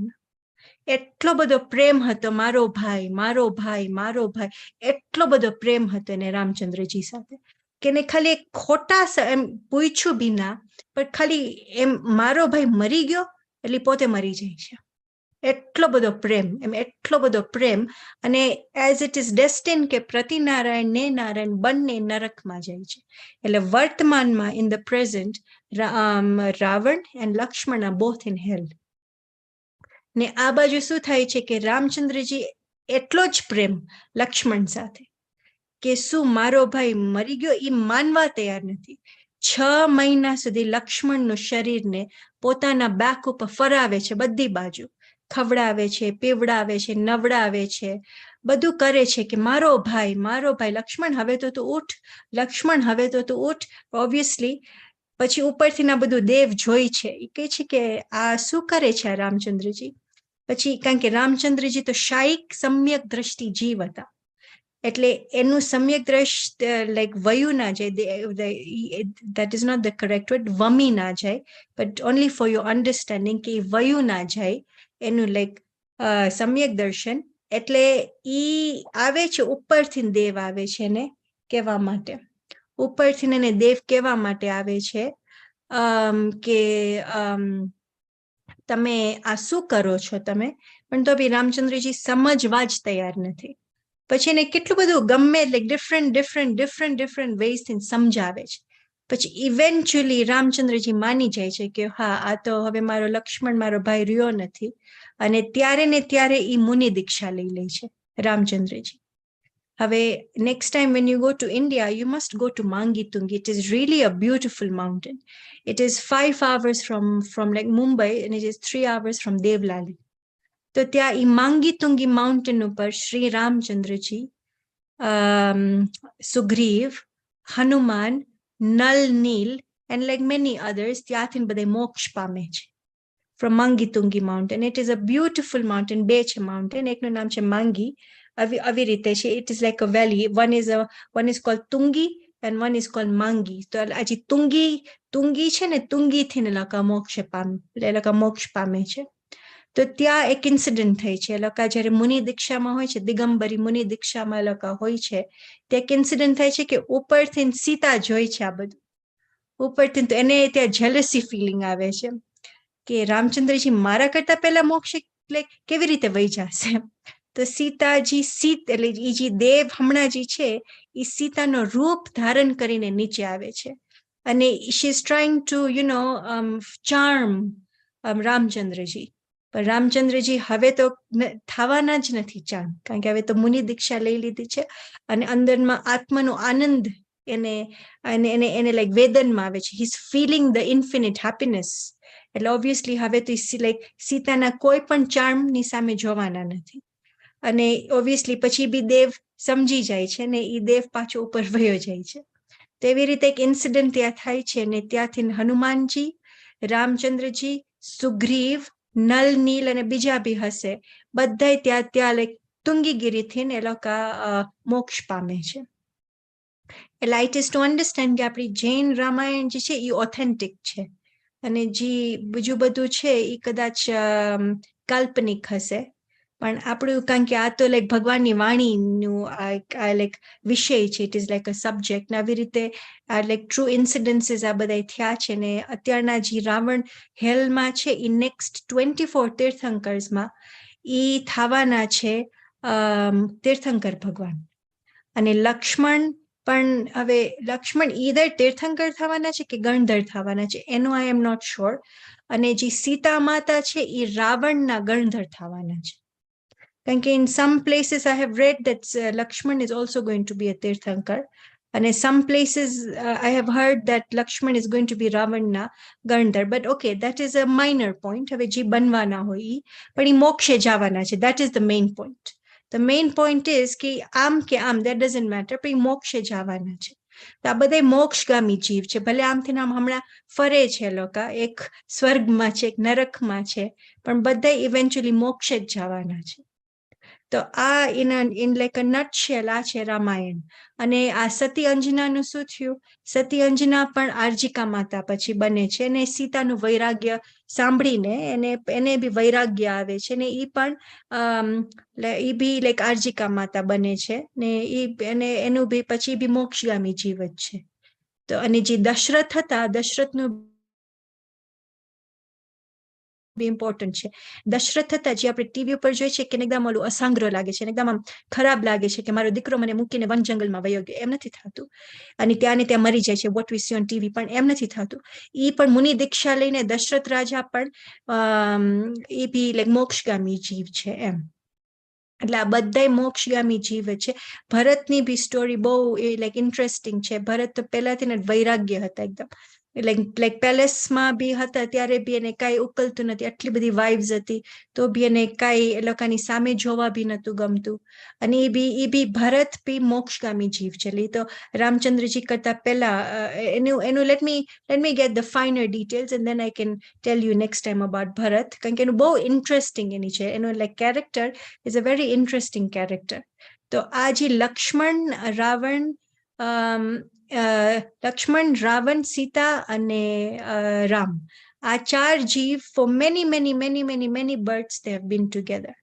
એટલો બધો પ્રેમ હતો, મારો ભાઈ મારો ભાઈ મારો ભાઈ, એટલો બધો પ્રેમ હતો એને રામચંદ્રજી સાથે કે એને ખાલી એક ખોટા એમ પૂછ્યું બી ના, પણ ખાલી એમ મારો ભાઈ મરી ગયો એટલે પોતે મરી જાય છે. એટલો બધો પ્રેમ, એમ એટલો બધો પ્રેમ. અને એઝ ઇટ ઇઝ ડેસ્ટિન કે પ્રતિનારાયણ ને નારાયણ બંને નરકમાં જાય છે. એટલે વર્તમાનમાં in the present Ravan and Lakshman are both in hell. ને આ બાજુ શું થાય છે કે રામચંદ્રજી એટલો જ પ્રેમ લક્ષ્મણ સાથે કે શું મારો ભાઈ મરી ગયો એ માનવા તૈયાર નથી. 6 મહિના સુધી લક્ષ્મણનું શરીરને પોતાના બેક ઉપર ફરાવે છે, બધી બાજુ ખવડાવે છે, પીવડાવે છે, નવડાવે છે, બધું કરે છે કે મારો ભાઈ લક્ષ્મણ હવે તો તું ઉઠ, લક્ષ્મણ હવે તો તું ઉઠ. ઓબ્વિયસલી પછી ઉપરથી ના બધું દેવ જોઈ છે, એ કહે છે કે આ શું કરે છે આ રામચંદ્રજી. પછી કારણ કે રામચંદ્રજી તો શાયિક સમ્યક દ્રષ્ટિ જીવ હતા, એટલે એનું સમ્યક દ્રષ્ટિ લાઈક વયું ના જાય, that is not the correct word, વમી ના જાય, but only for your understanding કે વયું ના જાય એનું લાઈક સમ્યક દર્શન. એટલે ઈ આવે છે ઉપરથી દેવ આવે છે એને કહેવા માટે, ઉપરથી એને દેવ કહેવા માટે આવે છે કે તમે આ શું કરો છો તમે. પણ તો બી રામચંદ્રજી સમજવા જ તૈયાર નથી. પછી એને કેટલું બધું ગમે એટલે ડિફરન્ટ વેઝ થી સમજાવે છે. પછી ઇવેન્ચ્યુઅલી રામચંદ્રજી માની જાય છે કે હા આ તો હવે મારો લક્ષ્મણ મારો ભાઈ રહ્યો નથી. અને ત્યારે ને ત્યારે ઈ મુનિ દીક્ષા લઈ લે છે રામચંદ્રજી. હવે next time when you go to India, you must go to Mangitungi. It is really a beautiful mountain. It is 5 hours from like Mumbai, and it is 3 hours from Devlali. તો ત્યાં ઈ માંગીતુંગી માઉન્ટેન ઉપર Shri Ramchandraji, Sugriv, Hanuman, Nal Neel and like many others ત્યાંથી બધે મોક્ષ પામે છે from Mangitungi mountain. It is a beautiful mountain, બે છે mountain, એકનું નામ છે માંગી. આવી રીતે છે, it is like a valley. One is called Tungi and one is called Mangi. તો આજે તુંગી છે ને, તુંગીથી ને લોકો મોક્ષ પામે છે. તો ત્યાં એક ઇન્સિડન્ટ થઈ છે. એ લોકો જયારે મુનિ દીક્ષામાં હોય છે, દિગંબરી મુનિ દીક્ષામાં એ લોકો હોય છે, ત્યાં એક ઇન્સિડન્ટ થાય છે કે ઉપરથી સીતા જોઈ છે આ બધું ઉપરથી, તો એને ત્યાં જેલસી ફિલિંગ આવે છે કે રામચંદ્રજી મારા કરતા પહેલા મોક્ષ કેવી રીતે વહી જશે. તો સીતાજી એટલે એ જે દેવ હમણાં જે છે એ સીતાનો રૂપ ધારણ કરીને નીચે આવે છે અને she is trying to charm Ramchandraji. પણ રામચંદ્રજી હવે તો થવાના જ નથી ચાર્મ, કારણ કે હવે તો મુનિ દીક્ષા લઈ લીધી છે અને અંદરમાં આત્માનો આનંદ એને લાઈક વેદનમાં આવે છે. He is feeling the infinite happiness. એટલે ઓબ્વિયસલી હવે તો લાઈક સીતાના કોઈ પણ ચાર્મની સામે જોવાના નથી. અને ઓબ્વિયસલી પછી બી દેવ સમજી જાય છે ને એ દેવ પાછો ઉપર વયો જાય છે. તો એવી રીતે એક ઇન્સિડન્ટ ત્યાં થાય છે ને ત્યાંથી હનુમાનજી, રામચંદ્રજી, સુગ્રીવ, નલ નીલ અને બીજા બી હશે, બધા ત્યાં લાઈક તુંગીગીરીથી એ લોકો મોક્ષ પામે છે. એટલે ઇટ ઇઝ ટુ અન્ડરસ્ટેન્ડ કે આપણી જૈન રામાયણ જે છે એ ઓથેન્ટિક છે અને જે બીજું બધું છે એ કદાચ કાલ્પનિક હશે. પણ આપણું કારણ કે આ તો લાઈક ભગવાનની વાણીનું લાઈક વિષય છે, it is like a subject. આવી રીતે આ લાઈક ટ્રુ ઇન્સિડન્સીસ આ બધા થયા છે ને અત્યારના જે રાવણ હેલમાં છે એ નેક્સ્ટ 24 તીર્થંકર્સમાં એ થવાના છે તીર્થંકર ભગવાન. અને લક્ષ્મણ પણ હવે લક્ષ્મણ ઈધર તીર્થંકર થવાના છે કે ગણધર થવાના છે એનું આઈ એમ નોટ શ્યોર. અને જે સીતા માતા છે એ રાવણના ગણધર થવાના છે. કારણ કે in some places I have read that Lakshman is also going to be a તીર્થંકર અને some places I have heard that Lakshman is going to be Ravanna Gandhar, but okay, that is a minor point. હવે જે બનવાના હોય ઈ, પણ ઈ મોક્ષે જવાના છે. That is the main point. The main point is કે આમ કે આમ, that doesn't matter, પણ ઈ મોક્ષે જવાના છે. તો આ બધા મોક્ષગામી જીવ છે. ભલે આમથી આમ હમણાં ફરે છે લોકો, એક સ્વર્ગમાં છે, એક નરકમાં છે, પણ બધા ઇવેન્ચ્યુઅલી મોક્ષે જ જવાના છે. તો આ in like a nutshell આ છે રામાયણ. અને આ સતી અંજનાનું શું થયું? સતી અંજના પણ આર્જિકા માતા પછી બને છે, અને સીતાનું વૈરાગ્ય સાંભળીને એને બી વૈરાગ્ય આવે છે, ને ઈ પણ ઈ બી લાઈક આર્જિકા માતા બને છે, ને ઈ એનું બી પછી બી મોક્ષગામી જીવ જ છે. તો અને જે દશરથ હતા, દશરથનું ઇમ્પોર્ટન્ટ છે. દશરથ હતા જે આપણે ટીવી ઉપર જોઈએ છે કે એકદમ ઓલું અસાંગ્ર લાગે છે, એકદમ આમ ખરાબ લાગે છે કે મારો દીકરો મને મૂકીને વન જંગલમાં વયો ગયો, એમ નથી થતું. અને ત્યાં ને ત્યાં મરી જાય છે, what we C on TV, પણ એમ નથી થતું. ઈ પણ મુનિ દીક્ષા લઈને દશરથ રાજા પણ એ બી લાઈક મોક્ષગામી જીવ છે એમ. એટલે આ બધા મોક્ષગામી જીવ છે. ભરતની બી સ્ટોરી બહુ લાઈક ઇન્ટરેસ્ટિંગ છે. ભરત તો પહેલાથી ને વૈરાગ્ય હતા એકદમ, લાઈક પેલેસમાં બી હતા ત્યારે બી એને કાંઈ ઉકલતું નથી, આટલી બધી વાઇવ્સ હતી તો બી એને કાંઈ એ લોકોની સામે જોવા બી નતું ગમતું. અને એ બી ભરત બી મોક્ષગામી જીવ છે. એટલે તો રામચંદ્રજી કરતા પહેલા એનું let me get the finer details and then I can tell you next time about Bharat, કારણ કે એનું બહુ ઇન્ટરેસ્ટિંગ એની છે. એનું like character is a very interesting character. તો આ જે લક્ષ્મણ, રાવણ, સીતા અને રામ, આ ચાર જીવ for many births they have been together.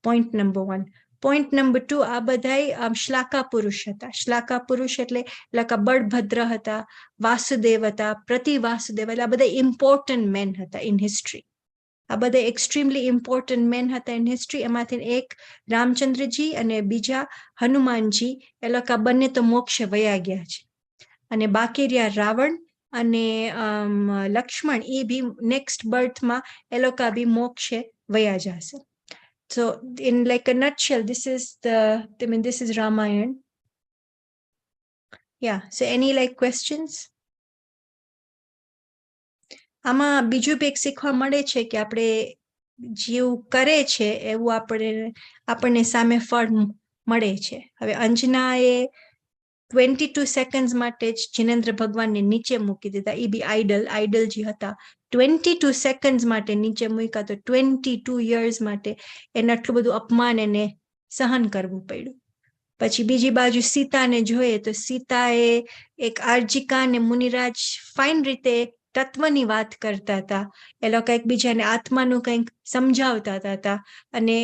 Point number 1. Point number 2, આ બધાય શ્લાકા પુરુષ હતા. શ્લાકા પુરુષ એટલે બળભદ્ર હતા, વાસુદેવ હતા, પ્રતિવાસુદેવ, એટલે આ બધા ઇમ્પોર્ટન્ટ મેન હતા ઇન હિસ્ટ્રી. આ બધા એક્સ્ટ્રીમલી ઇમ્પોર્ટન્ટ મેન હતા ઇન હિસ્ટ્રી. એમાંથી એક રામચંદ્રજી અને બીજા હનુમાનજી, એ લોકો બંને તો મોક્ષે વયા ગયા છે. અને બાકી રહ્યા રાવણ અને લક્ષ્મણ, એ બી નેક્સ્ટ બર્થમાં એ લોકો બી મોક્ષે વયા જશે. So in like a nutshell, this is Ramayan. Yeah, so any like questions? આમાં બીજું બી એક શીખવા મળે છે કે આપણે જેવું કરે છે એવું આપણને સામે ફળ મળે છે. હવે અંજનાએ 22 સેકન્ડ્સ માટે જ જિનેન્દ્ર ભગવાનને નીચે મૂકી દીધા. એ બી આઈડલ જે હતા, 22 સેકન્ડ્સ માટે નીચે મૂક્યા. તો 22 યર્સ માટે એને આટલું બધું અપમાન એને સહન કરવું પડ્યું. પછી બીજી બાજુ સીતાને જોઈએ તો સીતાએ એક આર્જિકા અને મુનિરાજ ફાઇન રીતે તત્વની વાત કરતા હતા. એ લોકો એકબીજાને આત્માનું કંઈક સમજાવતા હતા, અને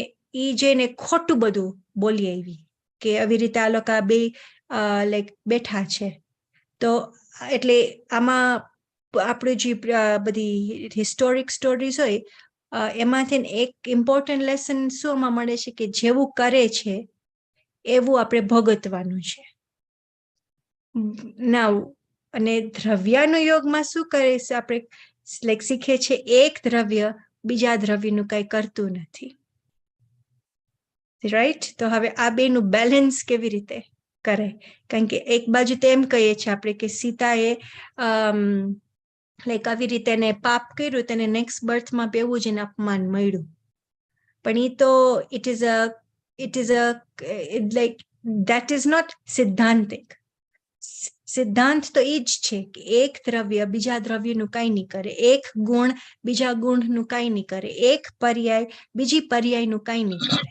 એ જઈને ખોટું બધું બોલી આવી કે આવી રીતે આ લોકો બે લાઈક બેઠા છે. તો એટલે આમાં આપણે જે બધી હિસ્ટોરિક સ્ટોરીઝ હોય એમાંથી એક ઇમ્પોર્ટન્ટ લેસન શું આમાં મળે છે કે જેવું કરે છે એવું આપણે ભોગવવાનું છે. નાવ અને દ્રવ્યાનું યોગમાં શું કરે છે આપણે લાઈક શીખે છે, એક દ્રવ્ય બીજા દ્રવ્યનું કઈ કરતું નથી, રાઈટ? તો હવે આ બેનું બેલેન્સ કેવી રીતે કરે? કારણ કે એક બાજુ તો એમ કહીએ છીએ આપણે કે સીતાએ લાઈક આવી રીતે એને પાપ કર્યું, તેને નેક્સ્ટ બર્થમાં બેવું જ એને અપમાન મળ્યું. પણ એ તો it is a like that is not સિદ્ધાંતિક. સિદ્ધાંત તો એ જ છે કે એક દ્રવ્ય બીજા દ્રવ્યનું કઈ નહીં કરે, એક ગુણ બીજા ગુણનું કઈ નહીં કરે, એક પર્યાય બીજી પર્યાયનું કઈ નહીં કરે.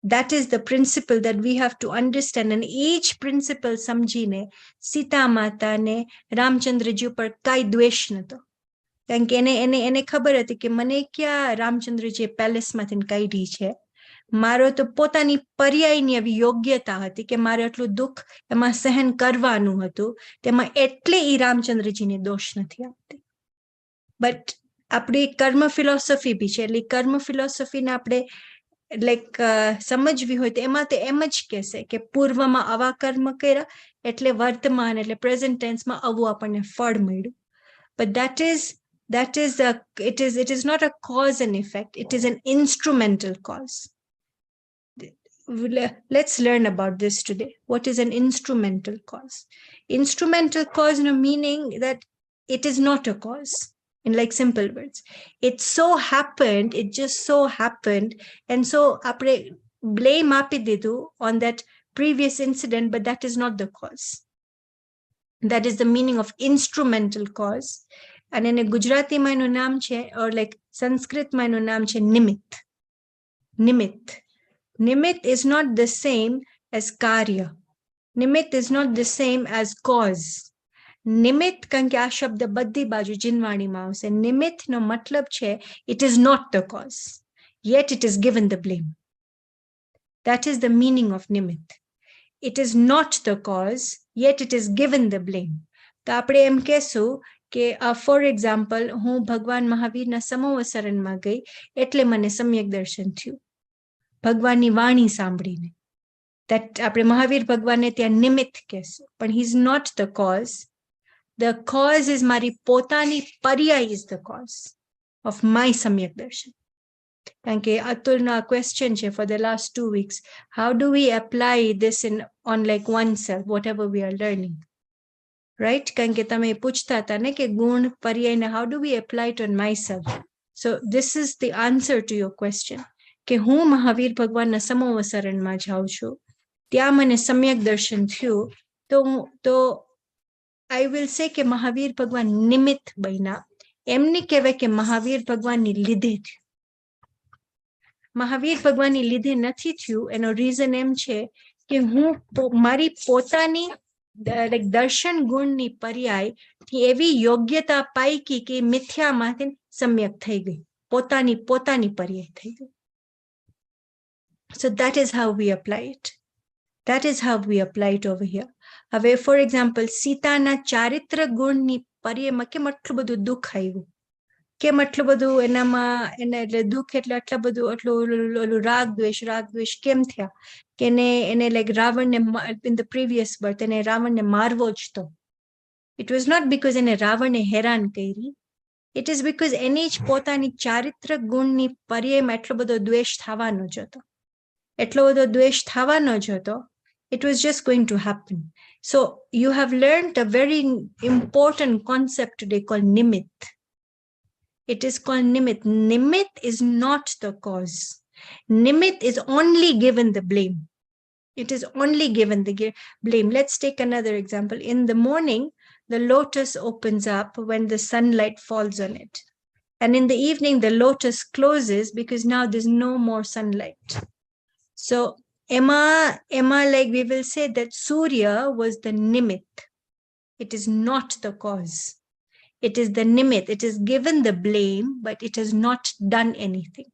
That is the principle that we have to understand, and each principle સમજીને સીતા માતાને રામચંદ્રજી ઉપર કઈ દ્વેષ નતો. કારણ કે એને ખબર હતી કે મને ક્યાં રામચંદ્રજીએ પેલેસમાંથી કાઢી છે, મારો તો પોતાની પર્યાયની એવી યોગ્યતા હતી કે મારે આટલું દુઃખ એમાં સહન કરવાનું હતું, તેમાં એટલે એ રામચંદ્રજીને દોષ નથી આપતી. બટ આપણી કર્મ ફિલોસોફી બી છે, એટલે કર્મ ફિલોસોફીને આપણે લાઈક સમજવી હોય તો એમાં તો એમ જ કહેશે કે પૂર્વમાં આવા કર્મ કર્યા એટલે વર્તમાન એટલે પ્રેઝન્ટ ટેન્સમાં આવું આપણને ફળ મળ્યું. But it is not a cause and effect, it is an instrumental cause. let's learn about this today. What is an instrumental cause? Instrumental cause, meaning that it is not a cause. In like simple words, it so happened, it just so happened, and so apre blame api didu on that previous incident, but that is not the cause. That is the meaning of instrumental cause. And in a Gujarati mainu naam che, or like Sanskrit mainu naam che nimit. Nimit. Nimit is not the same as karya. Nimit is not the same as cause. નિમિત્ત કારણ કે આ શબ્દ બધી બાજુ જીનવાણીમાં આવશે. નિમિત્તનો મતલબ છે it is not the cause, yet it is given the blame. That is the meaning of નિમિત્ત. It is not the cause, yet it is given the blame. તો આપણે એમ કહેશું કે ફોર એક્ઝામ્પલ હું ભગવાન મહાવીરના સમોવસરણમાં ગઈ એટલે મને સમ્યક દર્શન થયું ભગવાનની વાણી સાંભળીને. That આપણે મહાવીર ભગવાનને ત્યાં નિમિત્ત કહેશું, પણ he is not the cause. The cause is Mari Potani Parya is the cause of my Samyak Darshan. Thank you. Atulna question for the last 2 weeks. How do we apply this on like oneself, whatever we are learning? Right? Kanke tame puchta ta ne ke gun parya na, how do we apply it on myself? So this is the answer to your question. Ke hu Mahavir Bhagwan na samovasaran ma jao chu. Tya mane Samyak Darshan thyu. To I will say કે મહાવીર ભગવાન નિમિત્ત બન્યા. એમ નહીં કહેવાય કે મહાવીર ભગવાનની લીધે થયું. મહાવીર ભગવાનની લીધે નથી થયું. એનો રીઝન એમ છે કે હું મારી પોતાની દર્શન ગુણની પર્યાય એવી યોગ્યતા પાઈકી કે મિથ્યામાંથી સમ્યક થઈ ગઈ. પોતાની પર્યાય થઈ ગઈ. So that is how we apply it. That is how we apply it over here. હવે ફોર એક્ઝામ્પલ સીતાના ચારિત્ર ગુણની પર્યાયમાં કેમ આટલું બધું દુઃખ આવ્યું, કેમ આટલું બધું એનામાં એને એટલે દુઃખ એટલે આટલા બધું આટલું રાગ દ્વેષ કેમ થયા કે એને લાઈક રાવણને in the previous birth એને રાવણને મારવો જ તો. It was not because એને રાવણને હેરાન કરી. It is because એની જ પોતાની ચારિત્ર ગુણની પર્યાયમાં એટલો બધો દ્વેષ થવાનો જ હતો. એટલો બધો દ્વેષ થવાનો જ હતો. It was just going to happen. So you have learned a very important concept today called nimit. It is called nimit. Nimit is not the cause. Nimit is only given the blame. It is only given the blame. Let's take another example. In the morning, the lotus opens up when the sunlight falls on it. And in the evening, the lotus closes because now there's no more sunlight. So Emma, like we will say that Surya was the nimit. It is not the cause. It is the nimit. It is given the blame, but it has not done anything.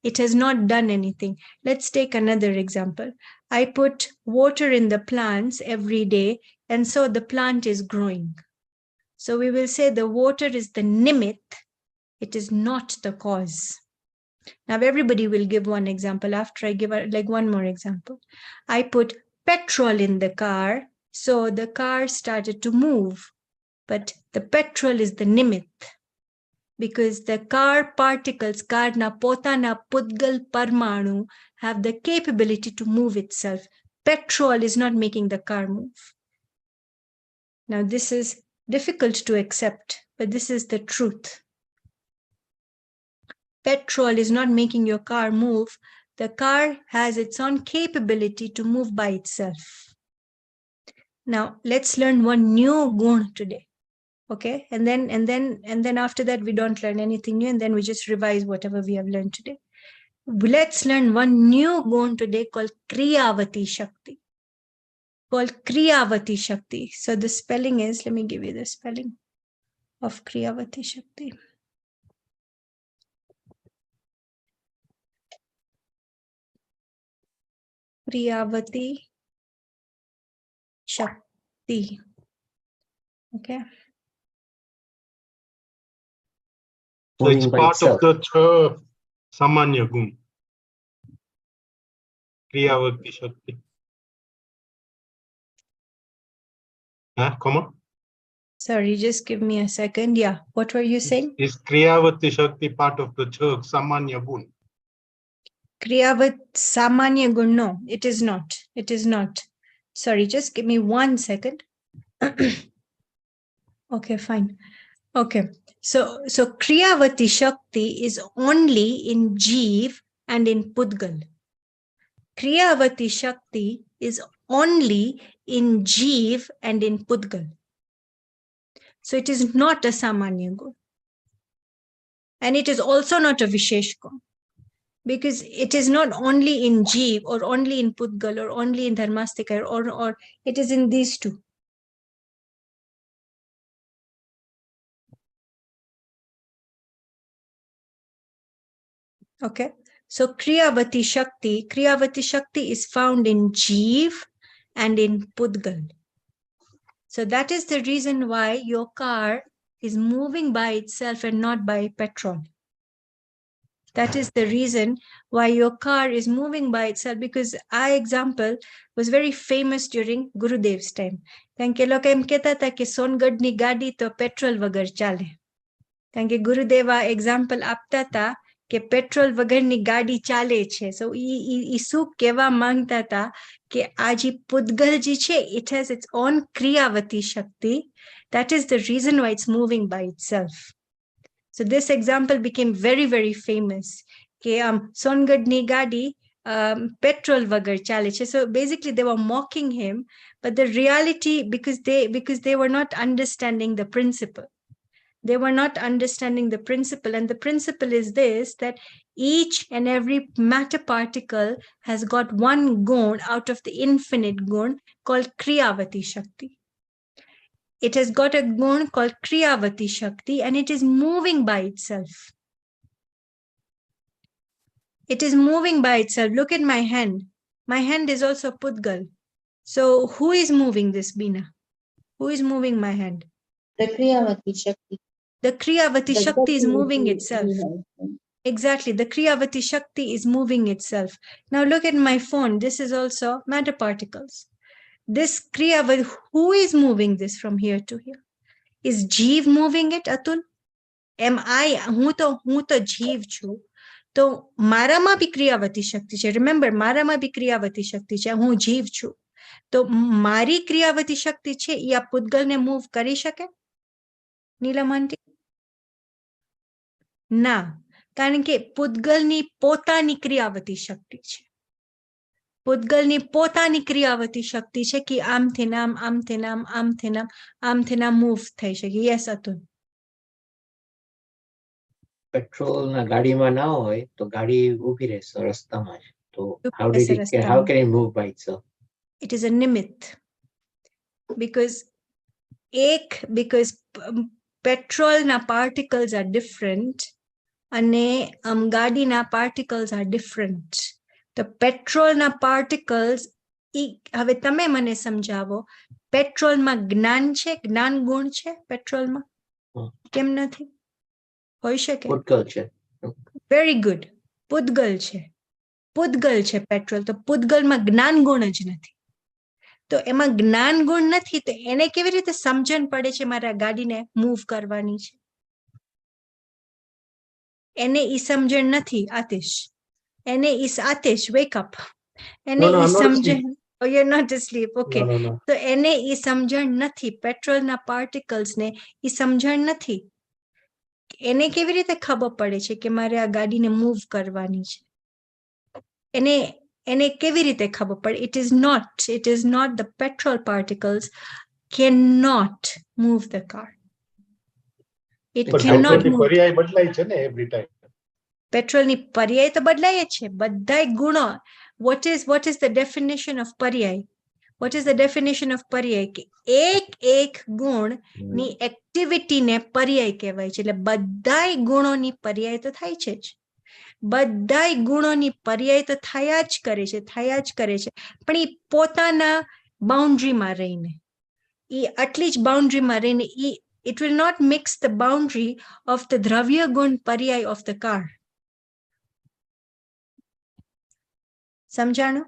It has not done anything. Let's take another example. I put water in the plants every day, and so the plant is growing. So we will say the water is the nimit. It is not the cause. Now everybody will give one example. After I give like one more example, I put petrol in the car, so the car started to move. But the petrol is the nimit, because the car particles, car na potana pudgal parmanu, have the capability to move itself. Petrol is not making the car move. Now this is difficult to accept, but this is the truth. Petrol is not making your car move. The car has its own capability to move by itself. Now let's learn one new gun today. Okay, and then after that we don't learn anything new, and then we just revise whatever we have learned today. Let's learn one new gun today called Kriyavati Shakti. Called Kriyavati Shakti. So the spelling is, let me give you the spelling of Kriyavati Shakti. Kriyavati Shakti. Okay. So it's part of the Samanya Gun. Kriyavati Shakti. Comma? Sorry, just give me a second. Yeah. What were you saying? Is Kriyavati Shakti part of the Samanya Gun? Kriyavat samanya gun. No, it is not. It is not. Sorry, just give me 1 second. Okay, fine. Okay. So Kriyavati Shakti is only in Jeev and in Pudgal. Kriyavati Shakti is only in Jeev and in Pudgal. So it is not a Samanya Gun. And it is also not a Vishesh Gun. Because it is not only in Jeev or only in Pudgal or only in Dharmastika or it is in these two. Okay. So Kriyavati Shakti is found in Jeev and in Pudgal. So that is the reason why your car is moving by itself and not by petrol. That is the reason why your car is moving by itself, because our example was very famous during Gurudev's time. કારણ કે લોકો એમ કહેતા હતા કે સોનગઢની ગાડી તો petrol વગર ચાલે. કારણ કે ગુરુદેવ આ એક્ઝામ્પલ આપતા હતા કે પેટ્રોલ વગરની ગાડી ચાલે છે. So ઈ શું કહેવા માંગતા હતા કે આ જે પુદ્ગલ જે છે, it has its own Kriyavati Shakti. That is the reason why it's moving by itself. So this example became very, very famous. Ke Songadni gadi petrol vagar chale che. So basically they were mocking him, but the reality, because they were not understanding the principle. They were not understanding the principle. And the principle is this, that each and every matter particle has got one gun out of the infinite gun called Kriyavati Shakti. It has got a gun called Kriyavati Shakti, and it is moving by itself. It is moving by itself. Look at my hand. My hand is also Pudgal. So who is moving this, Bina? Who is moving my hand? The Kriyavati Shakti. The Kriyavati Shakti is moving itself. Exactly. The Kriyavati Shakti is moving itself. Now look at my phone. This is also matter particles. This Kriyavati, who is moving this from here to here? Is Jeev moving it, Atul? Am I? હું તો જીવ છું. તો મારામાં બી ક્રિયાવતી શક્તિ છે. Remember, મારામાં બી ક્રિયાવતી શક્તિ છે. હું જીવ છું. તો મારી ક્રિયાવતી શક્તિ છે એ આ પુદ્ગલને મૂવ કરી શકે? નીલમ આંટી? ના, કારણ કે પુદ્ગલની પોતાની ક્રિયાવતી શક્તિ છે. પુદ્ગલની પોતાની ક્રિયાવતી શક્તિ છે કે આમથી નામ, આમથી નામ, આમથી નામ, આમથી નામ મૂવ થઈ શકે. યસ અતુલ. પેટ્રોલ ના ગાડીમાં ના હોય તો ગાડી ઊભી રહેશે રસ્તામાં જ. તો how can it move by itself? It is a nimit. Because petrol na particles are different અને ગાડીના particles are different. The petrol na particles, હવે તમે મને સમજાવો, પેટ્રોલ માં જ્ઞાન છે, જ્ઞાન ગુણ છે પેટ્રોલમાં? કેમ નથી? હોઈ શકે? પુદ્ગલ છે. Very good. પુદ્ગલ છે પેટ્રોલ. તો પુદ્ગલમાં જ્ઞાન ગુણ જ નથી. તો એમાં જ્ઞાન ગુણ નથી, તો એને કેવી રીતે સમજણ પડે છે મારે આ ગાડીને મૂવ કરવાની છે? એને ઈ સમજણ નથી. આતિશ, એને ઈ આતિશ, વેક અપ. એને ઈ સમજણ. Oh, you're not asleep. Okay. No. તો એને ઈ સમજણ નથી. પેટ્રોલના પાર્ટિકલ્સ ને ઈ સમજણ નથી. એને કેવી રીતે ખબર પડે છે કે મારે આ ગાડીને મૂવ કરવાની છે? એને કેવી રીતે ખબર પડે? It is not the petrol particles cannot move the car. It cannot move. પર્યાય બદલાય છે ને every time. પેટ્રોલની પર્યાય તો બદલાય જ છે. બધાય ગુણો. What is the definition of પર્યાય? What is the definition of પર્યાય? કે એક ગુણની એક્ટિવિટીને પર્યાય કહેવાય છે. એટલે બધાય ગુણોની પર્યાય તો થાય છે જ. બધાય ગુણોની પર્યાય તો થયા જ કરે છે. પણ એ પોતાના બાઉન્ડ્રીમાં રહીને, એ આટલી જ બાઉન્ડ્રીમાં રહીને, it will not mix the boundary of the દ્રવ્ય ગુણ પર્યાય of the car. સમજાણું?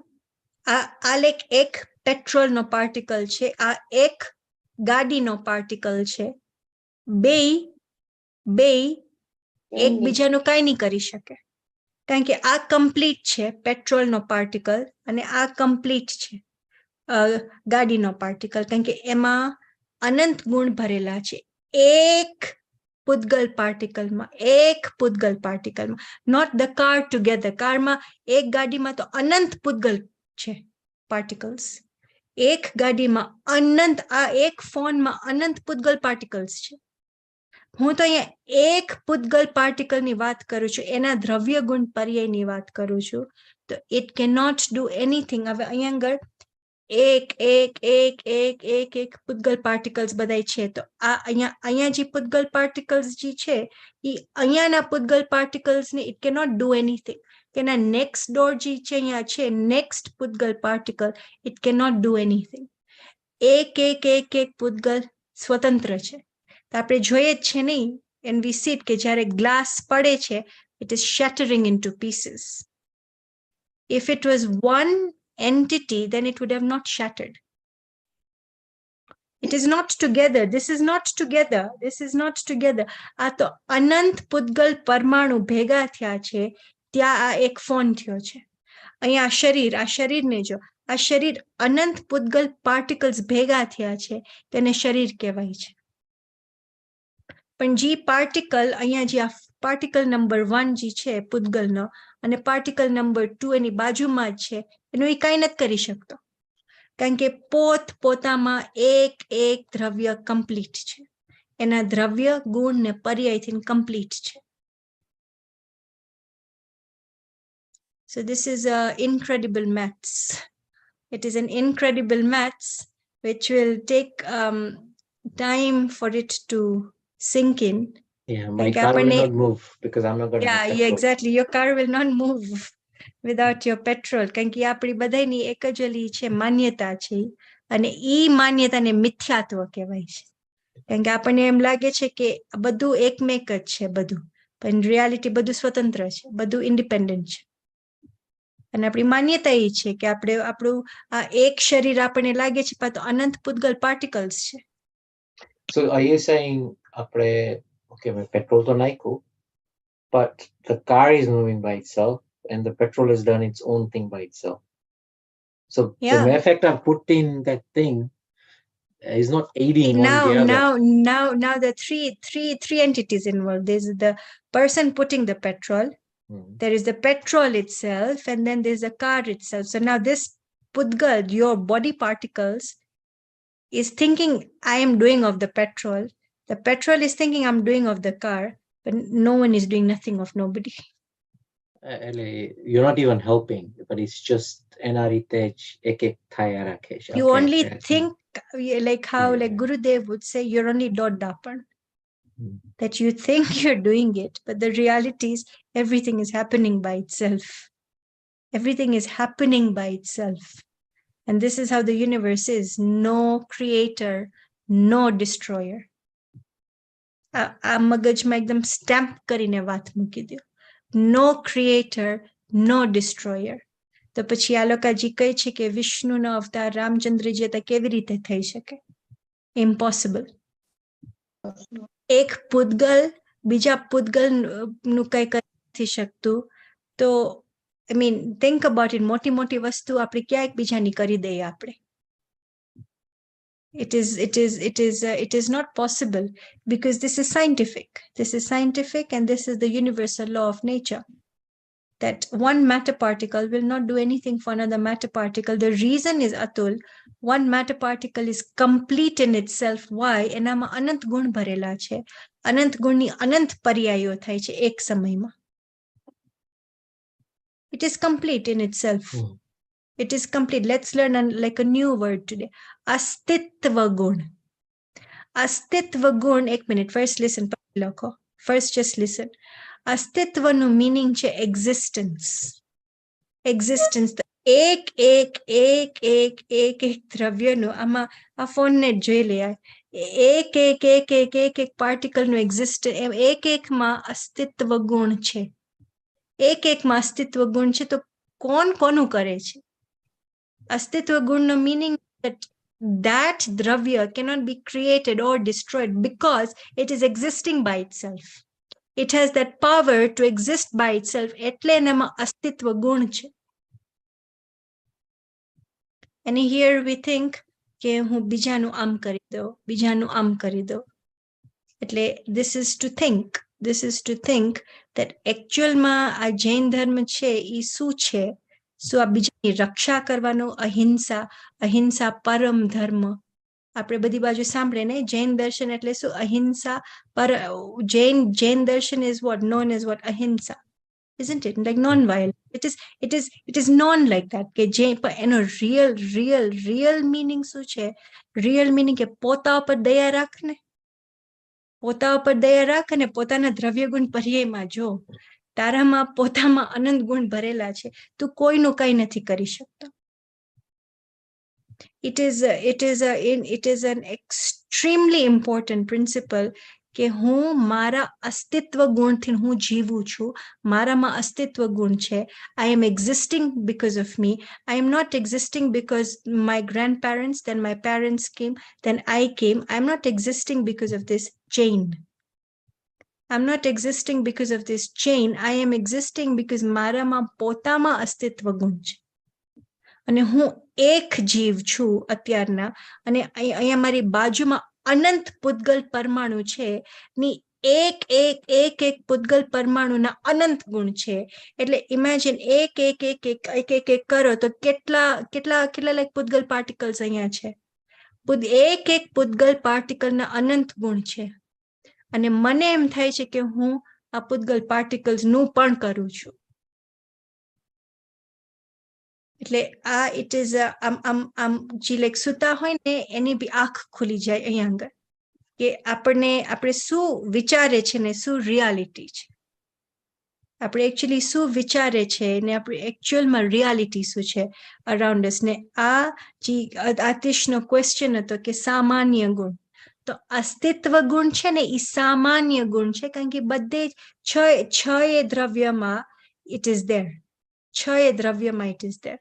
આ એક પેટ્રોલનો પાર્ટિકલ છે, આ એક ગાડીનો પાર્ટિકલ છે. બે એકબીજાનું કાંઈ નહીં કરી શકે. કારણ કે આ કમ્પ્લીટ છે પેટ્રોલનો પાર્ટિકલ અને આ કમ્પ્લીટ છે ગાડીનો પાર્ટિકલ, કારણ કે એમાં અનંત ગુણ ભરેલા છે એક પૂતગલ પાર્ટિકલમાં, નોટ ધ કાર ટુગેધર. કારમાં એક ગાડીમાં તો અનંત પૂતગલ છે પાર્ટિકલ્સ, એક ગાડીમાં અનંત, આ એક ફોનમાં અનંત પૂતગલ પાર્ટિકલ્સ છે. હું તો અહીંયા એક પૂતગલ પાર્ટિકલની વાત કરું છું, એના દ્રવ્ય ગુણ પર્યાયની વાત કરું છું. તો it can not do anything. હવે અહીંયા આગળ એક પૂતગલ પાર્ટિકલ્સ બધા છે, તો આ અહીંયા જે પૂતગલ પાર્ટિકલ્સ જે છે એ અહીંયાના પૂતગલ પાર્ટિકલ્સ ને ઇટ કેનોટ ડુ એનીથિંગ. એના નેક્સ્ટ ડોર જે છે અહીંયા છે નેક્સ્ટ પૂતગલ particle, it cannot do anything. એક પૂતગલ સ્વતંત્ર છે. તો આપણે જોઈએ જ છે નહીં, એન્ડ વી સી કે જ્યારે ગ્લાસ પડે છે it is shattering into pieces. If it was one entity, then it would have not shattered. It is not together. This is not together. This is not together. આ તો અનંત પૂતગલ પરમાણુ ભેગા થયા છે, ત્યાં આ એક ફોન થયો છે. અહીંયા આ શરીરને જો, આ શરીર અનંત પૂતગલ પાર્ટિકલ્સ ભેગા થયા છે, તેને શરીર કહેવાય છે. પણ જે પાર્ટિકલ અહીંયા જે આ પાર્ટિકલ નંબર 1 જે છે પૂતગલનો અને પાર્ટિકલ નંબર 2 એની બાજુમાં જ છે, એનું એ કાંઈ નથી કરી શકતો, કારણ કે પોતામાં એક દ્રવ્ય કમ્પ્લીટ છે, એના દ્રવ્ય ગુણ ને પર્યાયથી કમ્પ્લીટ છે. So this is incredible maths. It is an incredible maths which will take time for it to sink in. Yeah, my car will not move because I'm not going to. Yeah, exactly. Your car will not move without your petrol. કારણ કે આપણી બધાની એક જ ઓલી છે માન્યતા છે, અને ઈ માન્યતાને મિથ્યાત્વ કહેવાય છે. કારણ કે આપણને એમ લાગે છે કે બધું એકમેક જ છે બધું, પણ રિયાલિટી બધું સ્વતંત્ર છે, બધું ઇન્ડિપેન્ડન્ટ છે. અને આપણી માન્યતા એ છે કે આપણું આ એક શરીર આપણને લાગે છે પણ તો અનંત પૂતગલ પાર્ટિકલ્સ છે. So are you saying આપણે okay, petrol to naikhu, but the car is moving by itself and the petrol has done its own thing by itself. So the mere fact of putting that thing is not aiding one the other. Now the three entities involved. There's the person putting the petrol, there is the petrol itself, and then there's the car itself. So now this putgal, your body particles, is thinking I am doing of the petrol. The petrol is thinking I'm doing of the car, but no one is doing nothing of nobody. You're not even helping, but it's just NRITH ek thaya rakhesh. You only think like how like Gurudev would say, you're only dot dapan. That you think you're doing it, but the reality is everything is happening by itself. Everything is happening by itself. And this is how the universe is. No creator, no destroyer. આ મગજમાં એકદમ stamp કરીને વાત મૂકી દો. No creator, no destroyer. તો પછી આ લોકાજી કહે છે કે વિષ્ણુનો અવતાર રામચંદ્રજી હતા, કેવી રીતે થઈ શકે? Impossible. એક પૂતગલ બીજા પૂતગલ નું કઈ કરી નથી શકતું. તો I mean, think about it. મોટી વસ્તુ આપણે ક્યાં એકબીજાની કરી દઈએ આપણે? It is not possible, because this is scientific. This is scientific, and this is the universal law of nature. That one matter particle will not do anything for another matter particle. The reason is, Atul, one matter particle is complete in itself. Why? એનામાં અનંત ગુણ ભરેલા છે. અનંત ગુણની અનંત પર્યાયો થાય છે એક સમયમાં. It is complete in itself. It is complete. Let's learn like a new word today. Astitva gun. Astitva gun. Ek minute. First listen. First just listen. Astitva no meaning che existence. Existence. એક દ્રવ્ય નું આમાં આ phone ને જોઈ લે. એક particle નું એક્ઝિસ્ટન્સ, એકમાં અસ્તિત્વ ગુણ છે. એકમાં અસ્તિત્વ ગુણ છે, તો કોણ કોનું કરે છે? અસ્તિત્વ ગુણનો meaning that dravya cannot be created or destroyed because it is existing by itself. It has that power to exist by itself. એટલે એનામાં અસ્તિત્વ ગુણ છે. And here we think કે હું બીજાનું આમ કરી દઉં, બીજાનું આમ કરી દઉં. એટલે this is to think that actualમાં આ જૈન ધર્મ છે એ શું છે? શું આ બીજાની રક્ષા કરવાનો? અહિંસા પરમ ધર્મ. આપણે બધી બાજુ સાંભળે ને જૈન દર્શન એટલે શું? અહિંસા પર જૈન દર્શન is what known as what ahimsa, isn't it? Like non-violent. It is non like that. કે જે એનો real meaning શું છે? Real meaning કે પોતા ઉપર દયા રાખ ને, પોતા ઉપર દયા રાખ અને પોતાના દ્રવ્ય ગુણ પર્યાયમાં જો. તારામાં પોતામાં અનંત ગુણ ભરેલા છે, તું કોઈનું કઈ નથી કરી શકતો. It is an extremely important principle કે હું મારા અસ્તિત્વ ગુણથી હું જીવું છું. મારામાં અસ્તિત્વ ગુણ છે. I am existing because of me. I am not existing because my grandparents, then my parents came, then I came. I am not existing because of this chain. I'm not existing because of this chain. I am existing because મારામાં પોતામાં અસ્તિત્વ ગુણ છે. અને હું એક જીવ છું અત્યારના, અને અહીંયા મારી બાજુમાં અનંત પૂતગલ પરમાણુ છે, ની એક પૂતગલ પરમાણુના અનંત ગુણ છે. એટલે ઇમેજિન એક કરો તો કેટલા લાઈક પૂતગલ પાર્ટિકલ્સ અહીંયા છે. એક પૂતગલ પાર્ટિકલના અનંત ગુણ છે. અને મને એમ થાય છે કે હું આ પૂતગલ પાર્ટિકલ્સ નું પણ કરું છું. એટલે આ ઇટ ઇઝ આમ જે લાઈક સુતા હોય ને એની બી આંખ ખુલી જાય અહીંયા આગળ કે આપણે શું વિચારે છે ને શું રિયાલિટી છે. આપણે એકચ્યુઅલી શું વિચારે છે ને આપણે એકચ્યુઅલમાં રિયાલિટી શું છે અરાઉન્ડ અસ. ને આ જે આતિશનો ક્વેશ્ચન હતો કે સામાન્ય ગુણ, તો અસ્તિત્વ ગુણ છે ને એ સામાન્ય ગુણ છે, કારણ કે બધે છ એ દ્રવ્યમાં ઇટ ઇઝ ધેર. છ એ દ્રવ્યમાં ઇટ ઇઝ ધેર.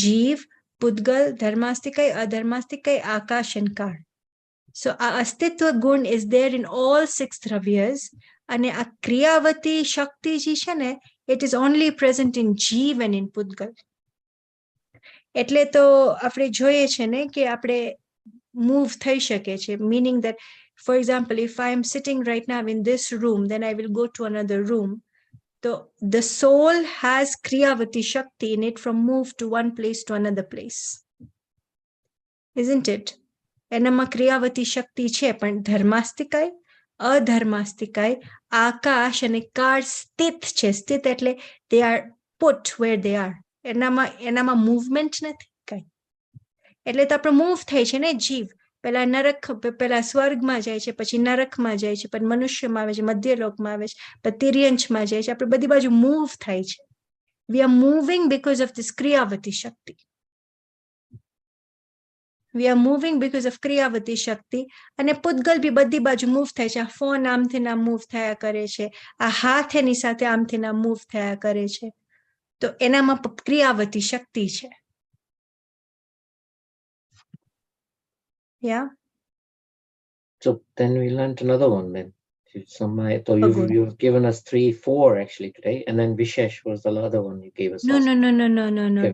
જીવ, પૂતગલ, ધર્માસ્તિકય, અધર્માસ્તિકય, આકાશ and કાળ. સો આ અસ્તિત્વ ગુણ ઇઝ ધેર ઇન ઓલ 6 દ્રવ્યસ. અને આ ક્રિયાવતી શક્તિ જે છે ને it is only present in જીવ એન્ડ ઇન પૂતગલ. એટલે તો આપણે જોઈએ છે ને કે આપણે move થઈ શકે છે, meaning that for example if I am sitting right now in this room, then I will go to another room. So the soul has kriyavati shakti in it from move to one place to another place, isn't it? એનામાં ક્રિયાવતી શક્તિ છે, પણ ધર્માસ્તિકાય, અધર્માસ્તિકાય, આકાશ અને કાળ સ્થિત છે. સ્થિત એટલે they are put where they are. એનામાં મૂવમેન્ટ નથી કઈ. એટલે તો આપણે મૂવ થાય છે ને જીવ. પેલા સ્વર્ગમાં જાય છે, પછી નરકમાં જાય છે, પછી મનુષ્યમાં આવે છે, મધ્યલોકમાં આવે છે, પછી તિર્યંશમાં જાય છે. આપણે બધી બાજુ મૂવ થાય છે. We are moving because of this kriyavati shakti. We are moving because of kriyavati shakti. અને પૂતગલ બી બધી બાજુ મૂવ થાય છે. આ ફોન આમથી ના મૂવ થયા કરે છે, આ હાથ એની સાથે આમથી ના મૂવ થયા કરે છે. તો એનામાં ક્રિયાવતી શક્તિ છે. Yeah. So then we learned another one then. So you've given us 3, 4 actually today, and then Vishesh was the other one you gave us. No. Okay,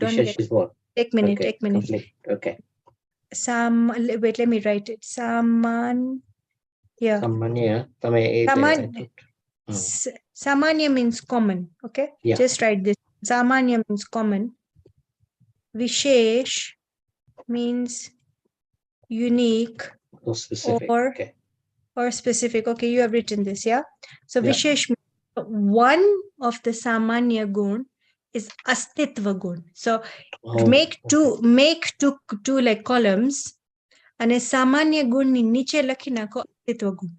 Don't Vishesh is what? Take minute. Okay, Take minute. complete. Okay. Wait, let me write it. Yeah. Samanya. Samanya means common. Okay. Yeah. Just write this. Samanya means common. Vishesh means unique Or specific. or specific. Okay, you have written this, yeah? So Yeah. Vishesh, one of the Samanya gun is Astitva gun. So make two like columns. And a Samanya gun ni niche lakhi nako Astitva gun.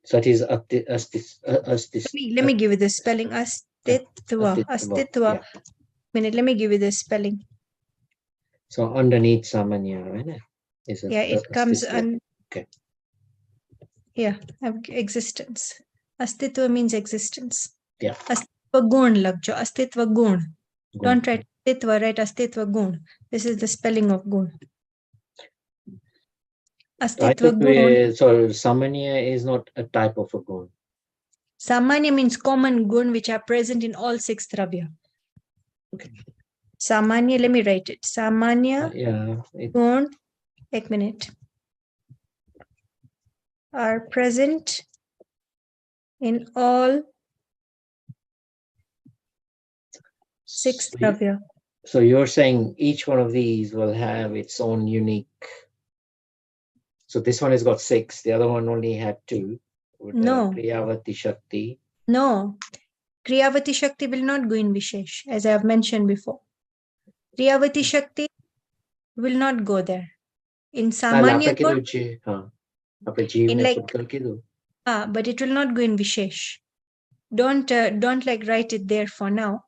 So it is Let me give you the spelling. Astitva. Yeah. Minute, let me give you the spelling. So underneath Samanya, right? It comes on. Okay. Yeah, existence. Astitva means existence. Yeah. Astitva gun lagjo. Astitva gun. Don't write Astitva, write Astitva gun. This is the spelling of gun. Astitva gun. So samanya is not a type of a gun. Samanya means common gun which are present in all 6 dravya. Okay. Samanya, let me write it. Samanya gun, एक minute, are present in all 6 dravya. So you're saying each one of these will have its own unique. So this one has got 6. The other one only had 2. No. Kriyavati Shakti. No. Kriyavati Shakti will not go in Vishesh, as I have mentioned before. Kriyavati Shakti will not go there. In Samanya gun, in like, but it will not go in Vishesh. Don't like write it there for now.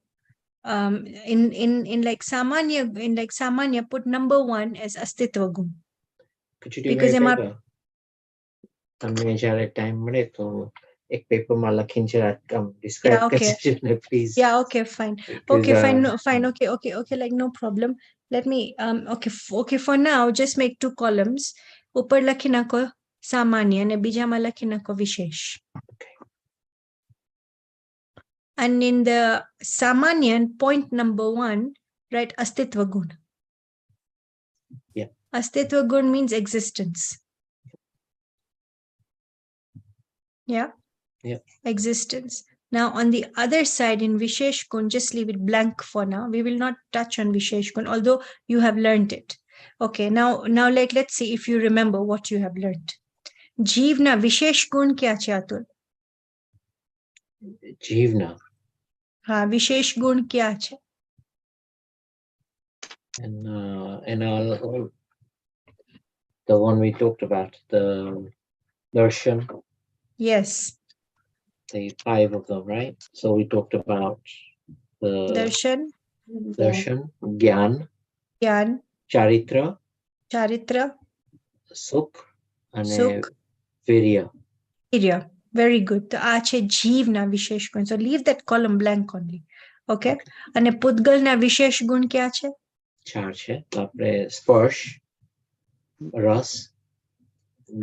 In like Samanya, put number 1 as Astitva gun. Could you do me a favor? તમને જ્યારે time મળે તો એક પેપરમાં લખીને describe constitution, please. Yeah, okay, fine. Okay, fine. Okay, like no problem. Let me okay, for now just make 2 columns. ઉપર લખી નાખો સામાન્ય અને બીજામાં લખી નાખો વિશેષ. And in the Samanyan, point number 1, write Astitva gun. Yeah. Astitva gun means existence. Yeah? Yeah. Existence. Now, on the other side, in Vishesh gun, just leave it blank for now. We will not touch on Vishesh gun, although you have learned it. Okay, now like, let's see if you remember what you have learned. Jeevna, Vishesh gun kya hai, Atul? Jeevna. हाँ, विशेष गुण क्या है? And all the one we talked about, the darshan. Yes. The 5 of them, right? So we talked about the darshan, gyan, charitra, sukh, and virya. Very good. તો આ છે જીવના વિશેષ ગુણ. So leave that column blank only. Okay? અને પૂતગલના વિશેષ ગુણ ક્યાં છે? 4 છે. આપણે સ્પર્શ, રસ,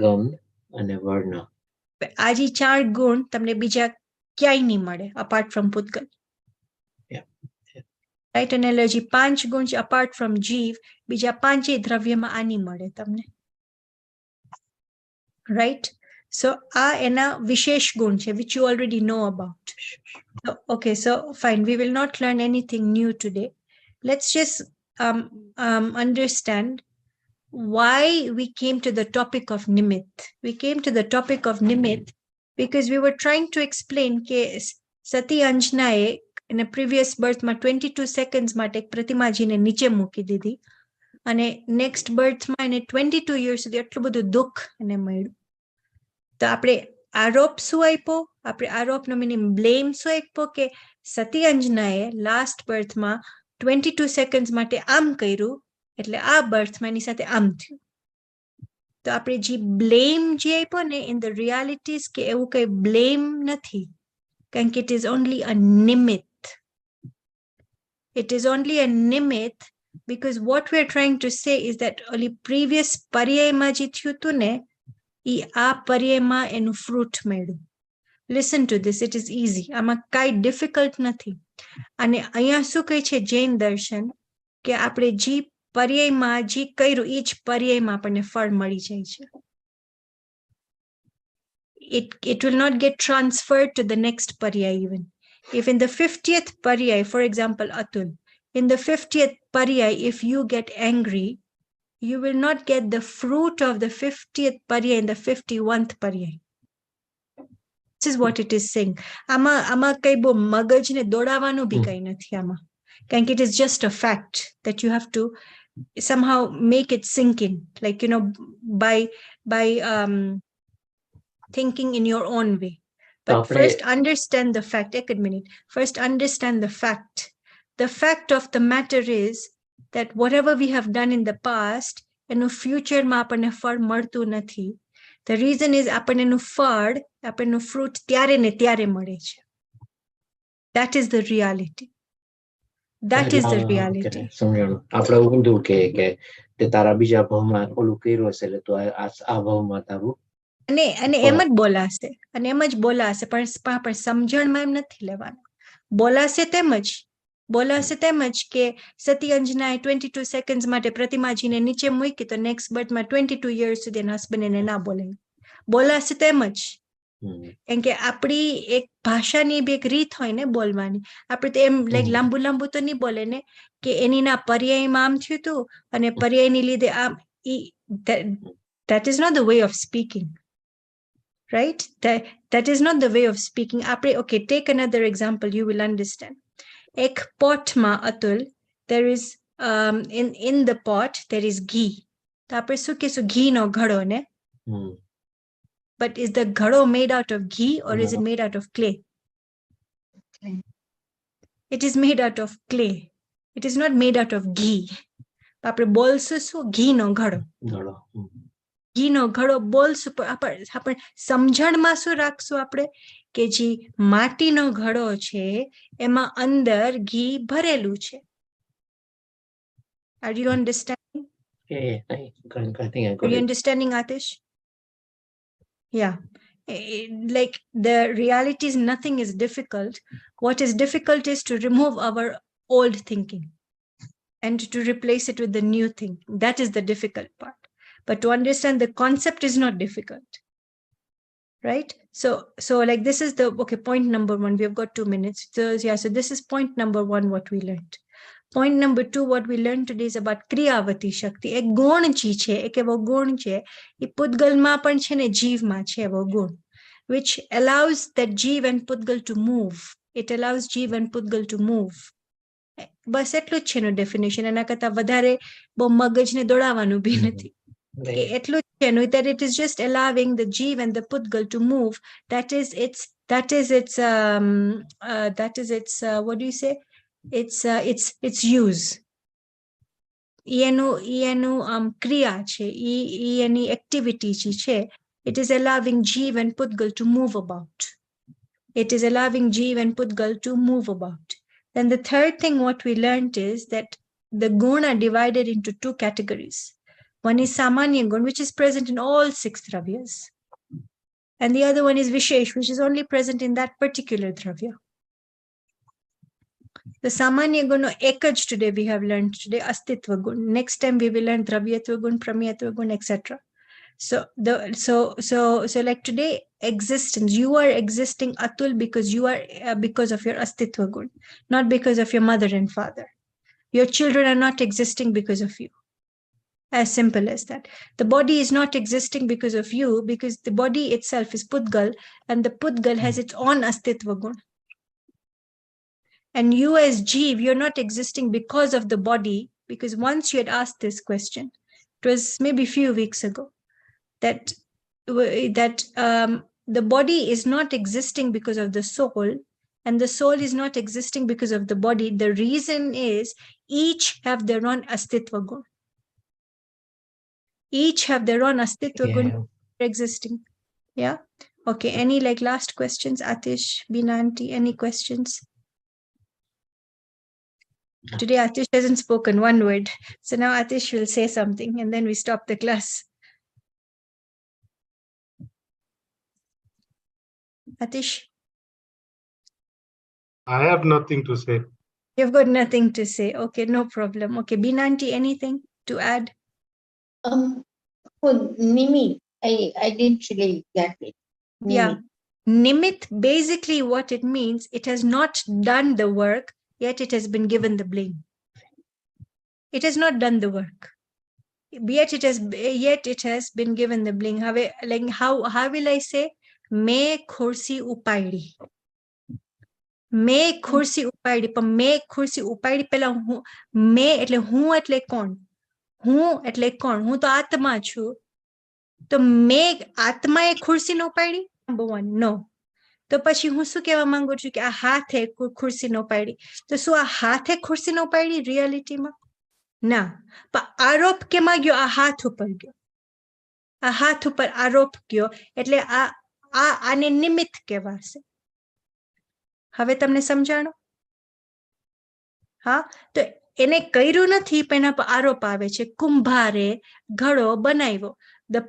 ગંધ અને વર્ણ. આ જે 4 ગુણ તમને બીજા ક્યાંય નહીં મળે apart from પૂતગલ. Yeah. Right? અને હજી 5 ગુણ apart from જીવ બીજા 5 દ્રવ્યમાં આ નહીં મળે તમને. Right? So, ena vishesh gun che, which you already know about. So, okay, so fine. We will not learn anything new today. Let's just understand why we came to the topic of nimit. We came to the topic of nimit because we were trying to explain ke Sati Anjanae in a previous birth ma 22 seconds ma tek Pratimaji ne niche muki didi. And next birth ma ene 22 years સુધી એટલું બધું દુઃખ એને મળ્યું. તો આપણે આરોપ શું આપ્યો? આપણે આરોપનો મીનિંગ બ્લેમ શું આપ્યો કે સતી અંજનાએ લાસ્ટ બર્થમાં 22 સેકન્ડ્સ માટે આમ કર્યું એટલે આ બર્થમાં એની સાથે આમ થયું. તો આપણે જે બ્લેમ જે આપ્યો ને ઇન ધ રિયાલિટીઝ કે એવું કઈ બ્લેમ નથી, કારણ કે ઇટ ઇઝ ઓનલી અ નિમિત્ત. It is only a nimit because what we are trying to say is that only previous paryayમાં જે થયું હતું ને એ આ પર્યાયમાં એનું ફ્રૂટ મળ્યું. Listen to this, it is easy. આમાં કાંઈ difficult નથી. અને અહીંયા શું કહે છે જૈન દર્શન કે આપણે જે પર્યાયમાં જે કર્યું એ જ પર્યાયમાં આપણને ફળ મળી જાય છે. It will not get transferred to the next paryay even. If in the 50th paryay, for example, Atul, in the 50th paryay, if you get angry, you will not get the fruit of the 50th paryay in the 51th paryay. This is what it is saying. Ama kai bo magaj ne dodavanu bhi kai nathi ama. Because it is just a fact that you have to somehow make it sink in, like, you know, by thinking in your own way. But first understand the fact. Take a minute. First understand the fact. The fact of the matter is that whatever we have done in the past, in the future ma apane fal maltu nathi. The reason is apane nu fal, apane nu fruit tyare ne tyare male છે. That is the reality. That is the reality. સમજાણું. આપણે ઊંધું કે તે તારા બીજા ભાવમાં ઓલું કર્યું હશે એટલે તું આ ભાવમાં તારું અને એમ જ બોલાશે પણ સમજણમાં એમ નથી લેવાનું. બોલાશે તેમ જ કે સતી અંજનાએ 22 સેકન્ડ માટે પ્રતિમાજીને નીચે મૂકી તો નેક્સ્ટ બર્થમાં 22 યર્સ સુધી એના હસબન્ડ એને ના બોલાશે તેમ જ. કેમ કે આપણી એક ભાષાની બી એક રીત હોય ને બોલવાની. આપણે તો એમ લાઈક લાંબુ તો નહીં બોલે ને કે એની ના પર્યાયમાં આમ થયું હતું અને પર્યાયની લીધે આમ. That is not the way of speaking, right? That is not the way of speaking. Okay, take another example, you will understand. Ek pot ma Atul, there is in the pot there is ghee. તો આપણે શું કહીશું ઘી નો ઘડો ને? But is the ghado made out of ghee or is it made out of clay? It is made out of clay. It is not made out of ghee. આપણે બોલશું શું? ઘી નો ઘડો. ઘી નો ઘડો બોલશું, આપણે સમજણમાં શું રાખશું આપણે કે જે માટીનો ઘડો છે એમાં અંદર ઘી ભરેલું છે. Are you understanding? Are you understanding, Atish? Yeah. Like the reality is nothing is difficult. What is difficult is to remove our old thinking and to replace it with the new thing. That is the difficult part. But to understand the concept is not difficult, right? So like this is the, okay, point number 1. We have got 2 minutes. So this is point number 1, what we learned. Point number 2, what we learned today is about Kriyavati Shakti. એક ગુણ જી છે, એક એવો ગુણ છે, એ પુદ્ગલમાં પણ છે ને જીવમાં છે એવો ગુણ, which allows that જીવ and પુદ્ગલ to move. It allows જીવ and પુદ્ગલ to move. બસ એટલું જ છે એનું ડેફિનેશન. એના કરતા વધારે બહુ મગજને દોડાવવાનું બી નથી. એટલું જ છે એનું, that it is just allowing the જીવ and the પુદ્ગલ to move. That is its what do you say? It's use. એનું ક્રિયા છે, એની એક્ટિવિટી છે. It is allowing જીવ and પુદ્ગલ to move about. It is allowing જીવ and પુદ્ગલ to move about. Then the third thing what we learned is that the guna are divided into 2 categories. One is samanya gun, which is present in all 6 dravyas. And the other one is vishesh, which is only present in that particular dravya. The samanya guna ekaj today we have learned today, astitva gun. Next time we will learn dravyatva gun, pramyatva gun, etc. So like today, existence, you are existing, Atul, because you are because of your astitva gun, not because of your mother and father. Your children are not existing because of you. As simple as that. The body is not existing because of you, because the body itself is Pudgal, and the Pudgal has its own astitva gun. And you as Jeev, you're not existing because of the body, because once you had asked this question, it was maybe a few weeks ago, that the body is not existing because of the soul, and the soul is not existing because of the body. The reason is each have their own astitva gun. Each have their own astitva gun existing. Yeah. Okay. Any like last questions, Atish, Binanti? Any questions? Today Atish hasn't spoken one word, so now Atish will say something, and then we stop the class. Atish, I have nothing to say. you've got nothing to say. Okay, no problem. Okay, Binanti, anything to add? For Nimit, I didn't really get it. Yeah. Nimit, basically what it means, it has not done the work, yet it has been given the blame. It has not done the work, yet it has been given the blame. How will I say? Me khursi upaidi. Me khursi upaidi. But me khursi upaidi pela me એટલે હું એટલે કોણ? હું એટલે કોણ? હું તો આત્મા છું. તો me આત્માએ ખુરશી ન ઉપાડી? Number 1, no. તો પછી હું શું કહેવા માંગુ છું કે આ હાથે ખુરશી ન ઉપાડી. તો શું આ હાથે ખુરશી ન ઉપાડી રિયાલિટીમાં? ના. પણ આરોપ કેમાં ગયો? આ હાથ ઉપર ગયો. આ હાથ ઉપર આરોપ ગયો, એટલે આને નિમિત્ત કહેવાશે. હવે તમને સમજાણો? હા, તો એને કર્યું નથી પણ એના પર આરોપ આવે છે. કુંભારે ઘડો બનાવ્યો. The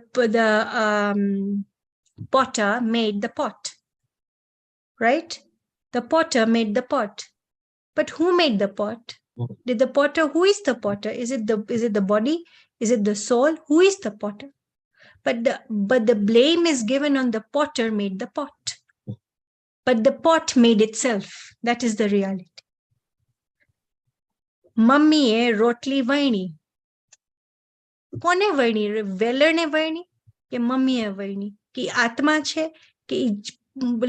potter made the pot, right? The potter made the pot. But who made the pot? Did the potter? Who is the potter? Is it the body? Is it the soul? Who is the potter? But the blame is given on the potter made the pot. But the pot made itself. That is the reality. મમ્મીએ રોટલી વણી. કોને વણી? વેલણને વણી કે મમ્મીએ વણી? કે આત્મા છે કે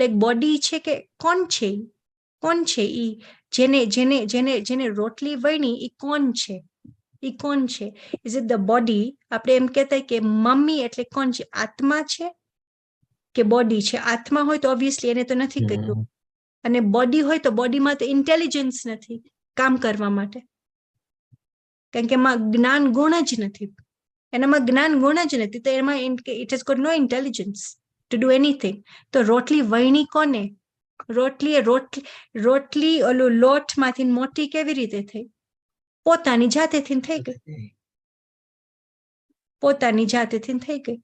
લાઈક બોડી છે કે કોણ છે? કોણ છે ઈ જેને જેને જેને જેને રોટલી વણી? ઈ કોણ છે? ઈ કોણ છે? Is it the body? આપણે એમ કહેતા કે મમ્મી એટલે કોણ છે? આત્મા છે કે બોડી છે? આત્મા હોય તો ઓબ્વિયસલી એને તો નથી કર્યું, અને બોડી હોય તો બોડીમાં તો ઇન્ટેલિજન્સ નથી કામ કરવા માટે, કારણ કે એમાં જ્ઞાન ગુણ જ નથી. એનામાં જ્ઞાન ગુણ જ નથી, તો એમાં it has got no intelligence to do anything. તો રોટલી વણી કોને? રોટલી ઓલું લોટમાંથી મોટી કેવી રીતે થઈ? પોતાની જાતેથી થઈ ગઈ. પોતાની જાતેથી થઈ ગઈ.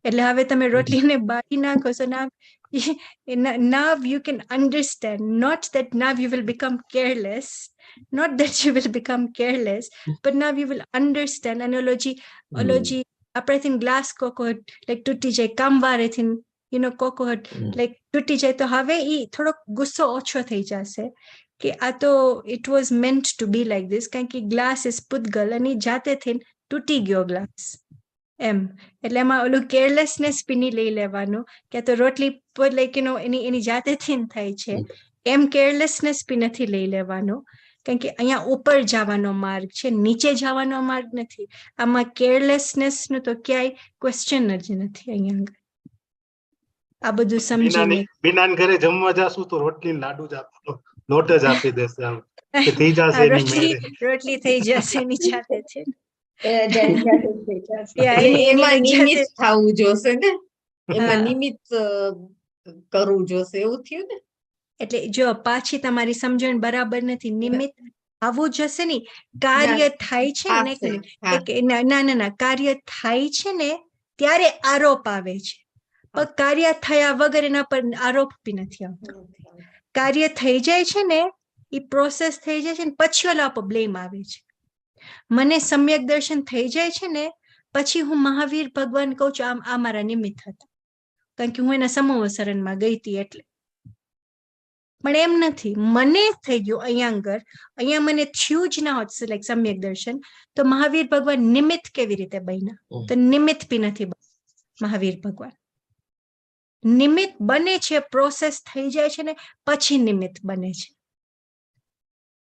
એટલે હવે તમે રોટલીને બાળી નાખો. So now you can understand, not that now you will become careless, not that you will become careless, but now you will understand analogy. આપણે ગ્લાસ કોકોહટ લાઈક તૂટી જાય, કામવારેથી કોકોહટ લાઈક તૂટી જાય, તો હવે ઈ થોડોક ગુસ્સો ઓછો થઈ જશે કે આ તો it was meant to be like this, કારણ કે ગ્લાસ ઇઝ પૂતગલ અને જાતેથી તૂટી ગયો ગ્લાસ એમ. એટલે એમાં ઓલું કેરલેસનેસ બી નહીં લઈ લેવાનું કે તો રોટલી લાઈક એની જાતેથી થાય છે એમ કેરલેસનેસ બી નથી લઈ લેવાનું, કારણ કે અહીંયા ઉપર જવાનો માર્ગ છે, નીચે જવાનો માર્ગ નથી. આમાં કેરલેસનેસ નું તો ક્યાંય ક્વેશ્ચન જ નથી. અહીંયા આ બધું સમજીને બીનાન ઘરે જમવા જાશું તો રોટલી લાડુ જ આપો, લોટ જ આપી દેશે, આમ કે થઈ જશે એની મેળે. રોટલી થઈ જશે એની જાતે છે. એમાં નિમિત્ત થવું જોશે ને, એમાં નિમિત્ત કરવું જોશે, એવું થયું ને. એટલે જો પાછી તમારી સમજણ બરાબર નથી. નિમિત્ત આવું જશે ને, કાર્ય થાય છે ને, ના કાર્ય થાય છે ને ત્યારે આરોપ આવે છે, પણ કાર્ય થયા વગર એના પર આરોપ બી નથી આવતો. કાર્ય થઈ જાય છે ને, એ પ્રોસેસ થઈ જાય છે ને, પછી ઓલા પર બ્લેમ આવે છે. મને સમ્યક દર્શન થઈ જાય છે ને, પછી હું મહાવીર ભગવાન કહું છું આ મારા નિમિત્ત હતા, કારણ કે હું એના સમૂહસરણમાં ગઈ હતી એટલે. પણ એમ નથી, મને થઈ ગયું અહીંયા મને થયું જ ના હોત લાઈક સમ્યક દર્શન, તો મહાવીર ભગવાન નિમિત્ત કેવી રીતે બન્યા? તો નિમિત્ત બી નથી મહાવીર ભગવાન. નિમિત્ત બને છે, પ્રોસેસ થઈ જાય છે ને પછી નિમિત્ત બને છે,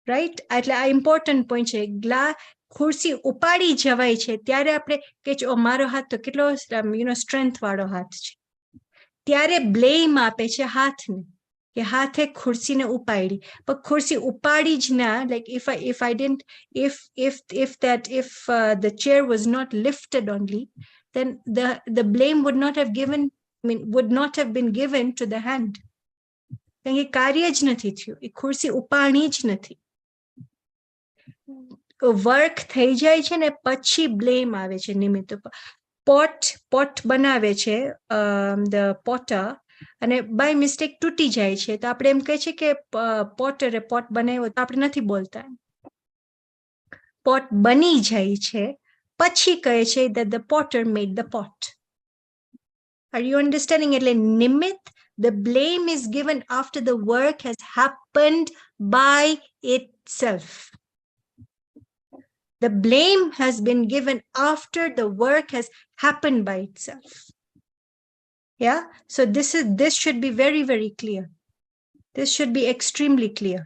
રાઈટ? એટલે આ ઇમ્પોર્ટન્ટ પોઈન્ટ છે. ખુરશી ઉપાડી જવાય છે ત્યારે આપણે કે મારો હાથ તો કેટલો સ્ટ્રેન્થ વાળો હાથ છે, ત્યારે બ્લેમ આપે છે હાથને કે હાથે ખુરશીને ઉપાડી, પણ ખુરશી ઉપાડી જ ના. Like if the chair was not lifted only, then the blame would not have been given to the hand. કારણ કે કાર્ય જ નથી થયું, એ ખુરશી ઉપાડી જ નથી. વર્ક થઈ જાય છે ને પછી બ્લેમ આવે છે નિમિત્ત ઉપર. પોટ બનાવે છે ધ પોટર, અને બાય મિસ્ટેક તૂટી જાય છે, તો આપણે એમ કહે છે કે પોટરે પોટ બનાવ્યો, તો આપણે નથી બોલતા. પોટ બની જાય છે પછી કહે છે that the potter made the pot. Are you understanding? એટલે નિમિત્ત, the blame is given after the work has happened by itself. The blame has been given after the work has happened by itself. Yeah, so this should be very, very clear. This should be extremely clear.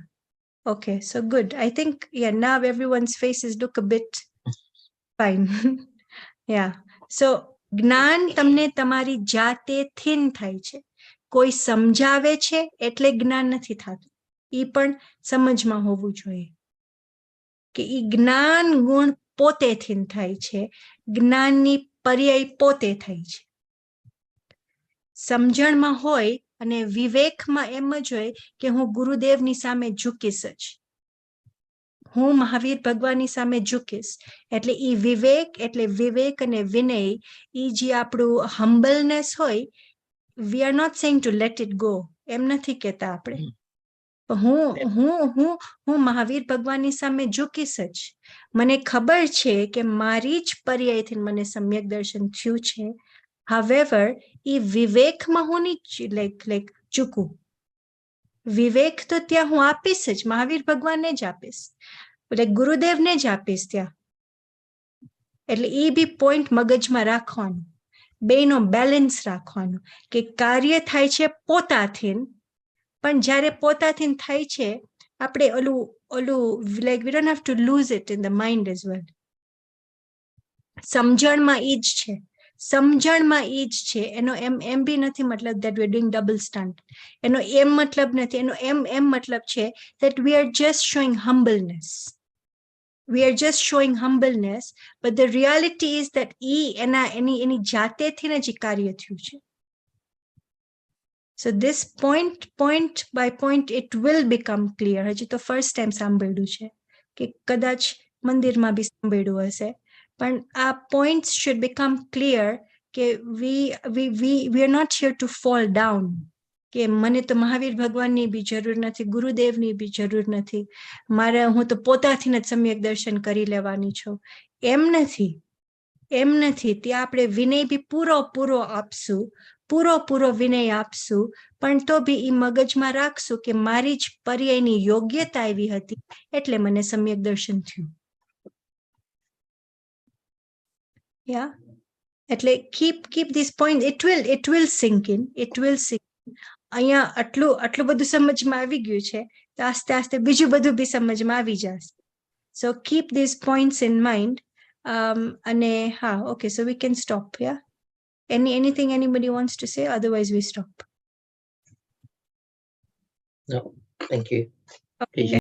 Okay, so good. I think, yeah, now everyone's faces look a bit fine. Yeah, so જ્ઞાન તમને તમારી જાતે thin થાય છે. કોઈ સમજાવે છે એટલે જ્ઞાન નથી થતું. એ પણ સમજમાં હોવું જોઈએ કે ઈ જ્ઞાન ગુણ પોતેથી થાય છે, જ્ઞાનની પર્યાય પોતે થાય છે. સમજણમાં હોય અને વિવેકમાં એમ જ હોય કે હું ગુરુદેવની સામે ઝૂકીશ જ, હું મહાવીર ભગવાનની સામે ઝૂકીશ. એટલે ઈ વિવેક અને વિનય, ઈ જે આપણું હમ્બલનેસ હોય, we are not saying to let it go, એમ નથી કહેતા આપણે. હું મહાવીર ભગવાનની સામે ઝૂકીશ જ. મને ખબર છે કે મારી જ પર્યાયથી મને સમ્યક દર્શન થયું છે. હાવેવર, ઈ વિવેકમાં હું નહીં લાઈક ચૂકું. વિવેક તો ત્યાં હું આપીશ જ, મહાવીર ભગવાનને જ આપીશ, એટલે ગુરુદેવને જ આપીશ ત્યાં. એટલે એ બી પોઈન્ટ મગજમાં રાખવાનું, બેનો બેલેન્સ રાખવાનું, કે કાર્ય થાય છે પોતાથી, પણ જ્યારે પોતાથી થાય છે આપણે ઓલું like we don't have to lose it in the mind as well. સમજણમાં ઈ જ છે, સમજણમાં ઈ જ છે. એનો એમ બી નથી મતલબ that we are doing double stunt. એનો એમ મતલબ નથી, એનો એમ મતલબ છે that we are just showing humbleness. We are just showing humbleness, but the reality is that એની જાતેથી ને જ કાર્ય થયું છે. So this point by point it will become clear. હજી તો ફર્સ્ટ ટાઈમ સાંભળ્યું છે, કે કદાચ મંદિરમાં બી સાંભળ્યું હશે, પણ આ points should become clear, કે we are not here to fall down, કે મને તો મહાવીર ભગવાનની બી જરૂર નથી, ગુરુદેવની બી જરૂર નથી, હું તો પોતાથી જ સમ્યક દર્શન કરી લેવાની છું. એમ નથી. ત્યાં આપણે વિનય બી પૂરો આપશું, પૂરો વિનય આપશું, પણ તો બી ઈ મગજમાં રાખશું કે મારી જ પર્યાયની યોગ્યતા એવી હતી, એટલે મને સમ્યક દર્શન થયું. એટલે keep this point, it will sink in. અહીંયા આટલું બધું સમજમાં આવી ગયું છે, તો આસ્તે બીજું બધું બી સમજમાં આવી જશે. So keep these points in mind. અને okay, so we can stop. Anything anybody wants to say? Otherwise we stop. No, thank you. Okay.